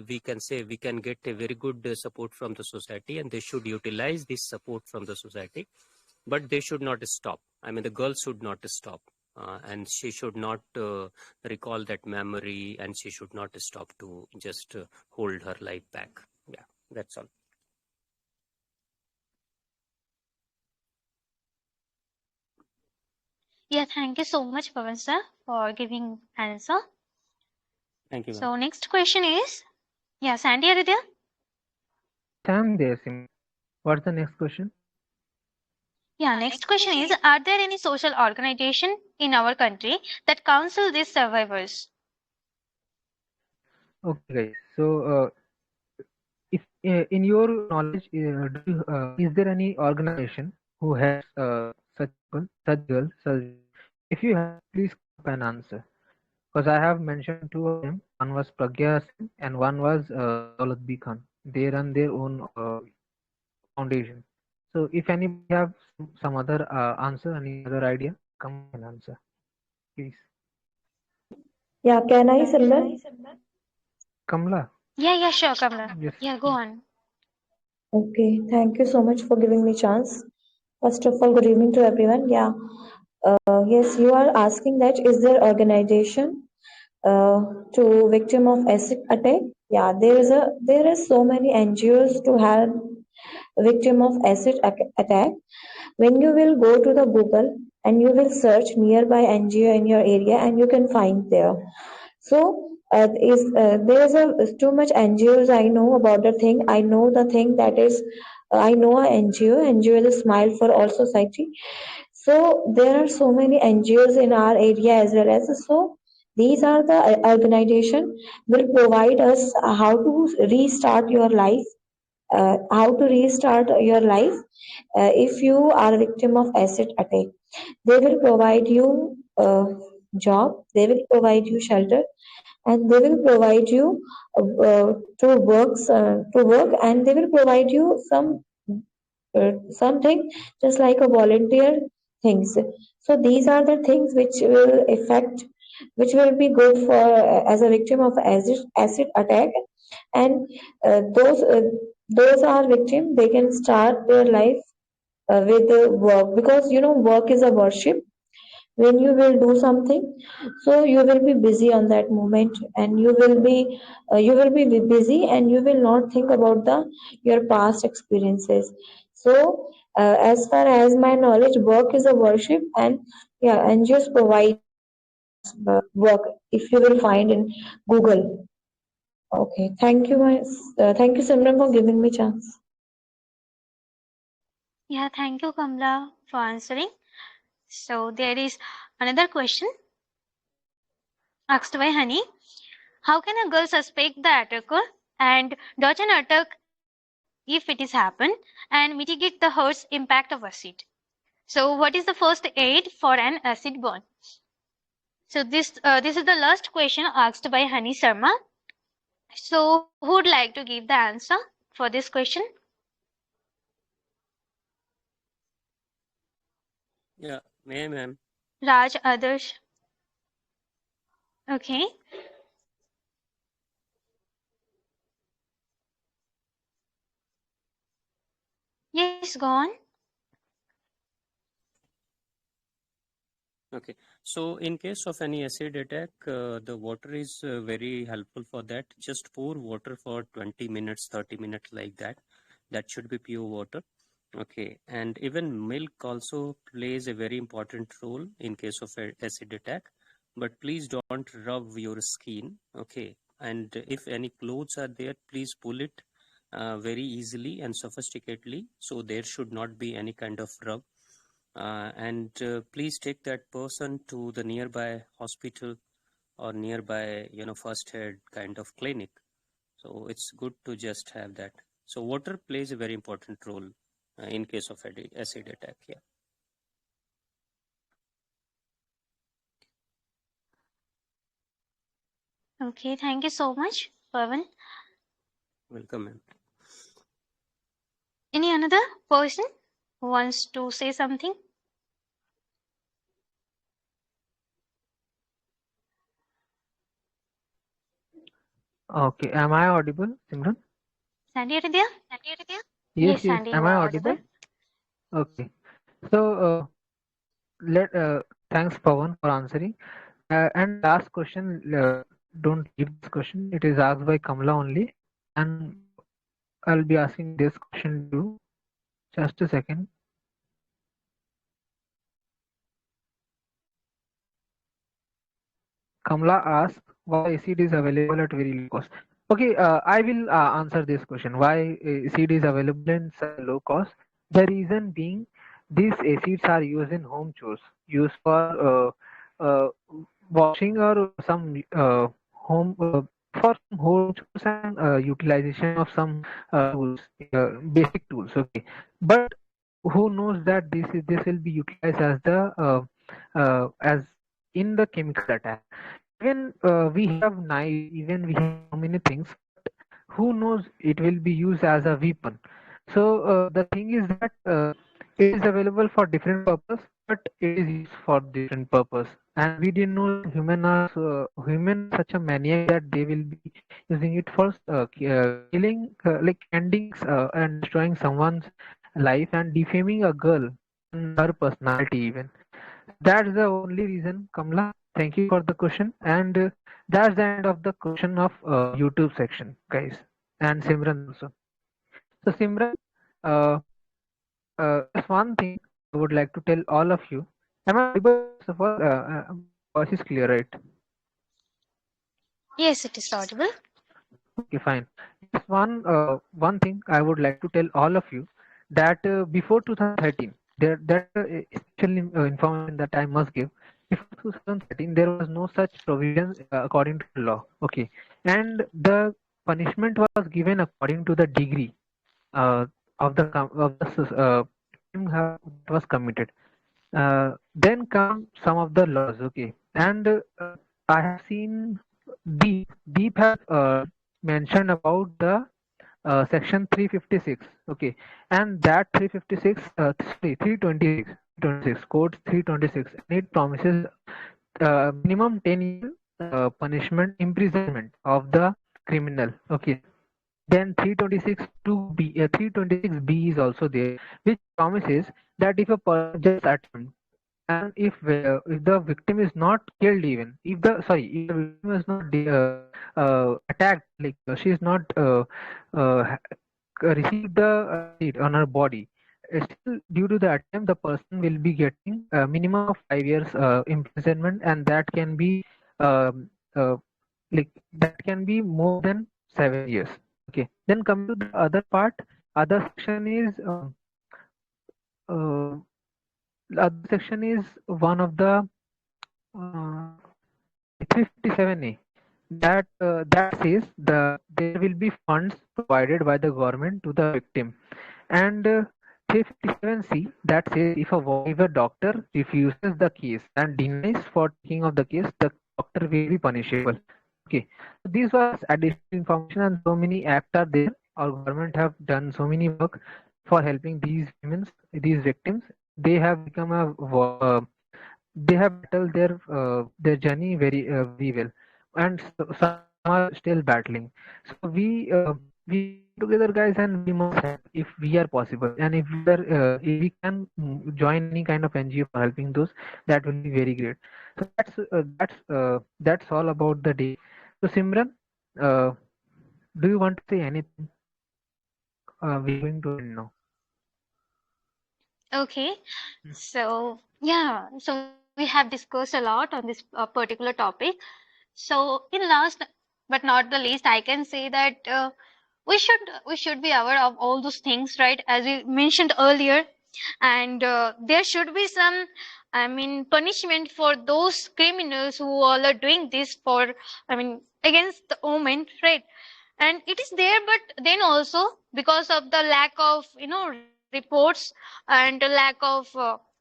we can say, we can get a very good support from the society, and they should utilize this support from the society, but they should not stop. I mean, the girl should not stop, and she should not recall that memory, and she should not stop to just hold her life back. Yeah, that's all. Yeah, thank you so much, Pavan sir, for giving answer. Thank you, ma'am. So next question is, yeah, Sandy, are you there? Yes, I'm there, Simran. What's the next question? Yeah, next question is, are there any social organization in our country that counsel these survivors? Okay, guys. So, if in your knowledge, is there any organization who helps such people, such girls, such boys? If you have, please come up and answer. Because I have mentioned two of them. One was Pragya Singh and one was Daulat B Khan. They run their own foundation. So if anybody have some other answer, any other idea, come up and answer, please. Yeah, can I, Simran? Kamla, Yeah, sure, Kamla. yes. Yeah, go on. Okay, thank you so much for giving me chance. First of all, good evening to everyone. Yeah, yes, you are asking that is there organization to victim of acid attack? Yeah, there is so many NGOs to help victim of acid attack. When you will go to the Google and you will search nearby NGO in your area, and you can find there. So there's too much NGOs. I know about the thing. I know the thing that is. I know a NGO. NGO is a Smile for All Society. So there are so many NGOs in our area as well as. So these are the organization will provide us how to restart your life. How to restart your life if you are a victim of acid attack. They will provide you. job, they will provide you shelter, and they will provide you to work, and they will provide you something just like a volunteer things. So these are the things which will be good for as a victim of acid attack. And those are victim, they can start their life with the work, because work is a worship. When you will do something, so you will be busy on that moment, and you will be busy, and you will not think about the your past experiences. So as far as my knowledge, work is a worship. And yeah, and just provide work if you will find in Google. Okay, thank you, Simran, for giving me chance. Yeah, thank you, Kamla, for answering. So there is another question asked by Honey. How can a girl suspect the attacker and dodge an attack if it is happened and mitigate the hurt's impact of acid? So what is the first aid for an acid burn? So this is the last question asked by Honey Sharma. So who would like to give the answer for this question? Yeah, ma'am. Raj, Adarsh. Okay. Yes, go on. Okay, so in case of any acid attack, the water is very helpful for that. Just pour water for 20 minutes, 30 minutes like that. That should be pure water. Okay, and even milk also plays a very important role in case of acid attack. But please don't rub your skin. Okay, and if any clothes are there, please pull it very easily and sophisticatedly. So there should not be any kind of rub. And please take that person to the nearby hospital or nearby first aid kind of clinic. So it's good to just have that. So water plays a very important role in case of acid attack. Yeah. Okay, thank you so much, Pavan. Welcome, ma'am. Any another person who wants to say something? Okay, am I audible, Simran? Sandy, are you there? Yes, Yes, yes. Sandy, Am you I are audible? audible. Okay. So, let thanks Pawan for answering. And the last question, don't leave this question. It is asked by Kamla only, and I'll be asking this question to you. Just a second. Kamla asks why acid is available at very low cost. Okay, I will answer this question. Why acid is available in such low cost? The reason being, these acids are used in home chores, used for washing or some home for some home chores and utilization of some tools, basic tools. Okay, but who knows that this will be utilized as the as in the chemical attack. Even we have knives, even we have so many things, but who knows it will be used as a weapon. So the thing is that it is available for different purpose, but it is used for different purpose. And we didn't know that human are such a maniac that they will be using it for killing, like ending and destroying someone's life and defaming a girl and her personality even. That's the only reason, Kamla. Thank you for the question. And that's the end of the question of YouTube section, guys. And Simran also. So, Simran, uh, just one thing I would like to tell all of you. Am I audible? First of all, my voice is clear, right? Yes, it is audible. Okay, fine. Just one thing I would like to tell all of you that before 2013, that special information that I must give. Before 2013, there was no such provision according to the law. Okay, and the punishment was given according to the degree of the crime that was committed. Then come some of the laws. Okay, And I have seen Deep have mentioned about the section 356. Okay, and that 356, sorry, 326 code 326, and it promises minimum 10-year punishment imprisonment of the criminal. Okay, then 326 is also there, which promises that if a person just attempt, and if the victim is not killed, even if the victim is not attacked, like she is not received the hit on her body, still due to the attempt the person will be getting a minimum of 5 years imprisonment, and that can be um, uh, that can be more than 7 years. Okay, then coming to the other part, other section is uh, the other section is one of the uh, 357A, that says there will be funds provided by the government to the victim. And 357C, that says if a doctor refuses the case and denies for taking of the case, the doctor will be punishable. Okay, so these was additional information, and so many acts are there. Our government have done so many work for helping these victims. They have become they have battled their journey very well, and some are still battling. So we can come together, guys, and we must help if we are possible, and if we can join any kind of NGO for helping those, that will be very great. So that's all about the day. So Simran, uh, do you want to say anything? We are going to end now. Okay, so yeah, so we have discussed a lot on this particular topic. So in last but not the least, I can say that we should be aware of all those things, right? As we mentioned earlier, and there should be some, I mean, punishment for those criminals who all are doing this for, I mean, against the women, right? And it is there, but then also because of the lack of reports and the lack of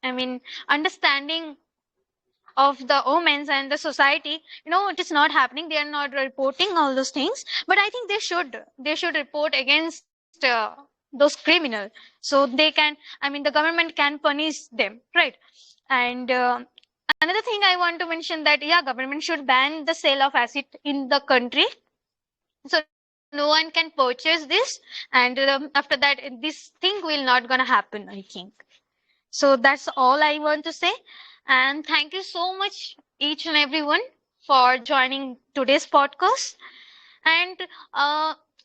I mean understanding of the omens and the society, it is not happening, they are not reporting all those things. But I think they should report against those criminals, so they can, I mean, the government can punish them, right? And another thing I want to mention, that yeah, government should ban the sale of acid in the country, so no one can purchase this. And after that, this thing will not gonna happen, I think. So that's all I want to say. And thank you so much, each and everyone, for joining today's podcast. And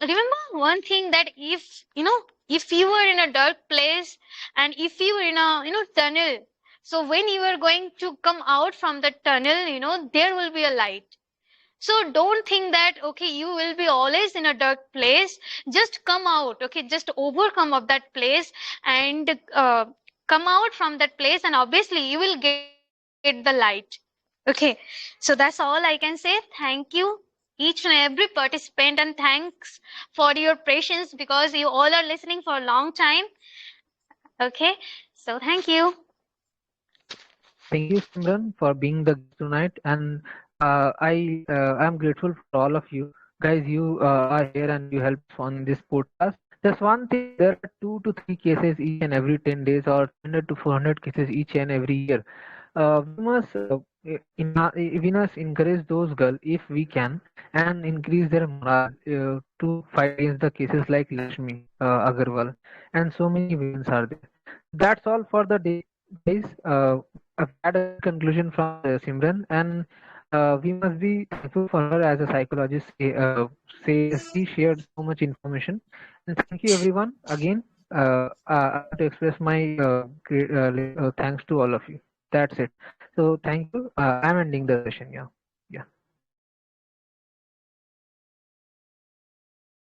remember one thing, that if you were in a dark place, and if you were in a tunnel, so when you are going to come out from the tunnel, there will be a light. So don't think that okay, you will be always in a dark place. Just come out, okay, just overcome of that place, and come out from that place, and obviously you will get the light. Okay, so that's all I can say. Thank you, each and every participant, and thanks for your patience, because you all are listening for a long time. Okay, so thank you. Thank you, Simran, for being the guest tonight, and I'm grateful for all of you guys. You are here and you help us on this podcast. Just one thing: there are 2 to 3 cases each and every 10 days, or 300 to 400 cases each and every year. We must encourage those girls if we can, and increase their morale to fight against the cases like Lakshmi Agarwal, and so many women are there. That's all for the day, guys. I've had a good conclusion from Simran, and we must be thankful for her as a psychologist. She shared so much information, and thank you everyone again. I want to express my thanks to all of you. That's it. So thank you. I'm ending the session. Yeah. Yeah.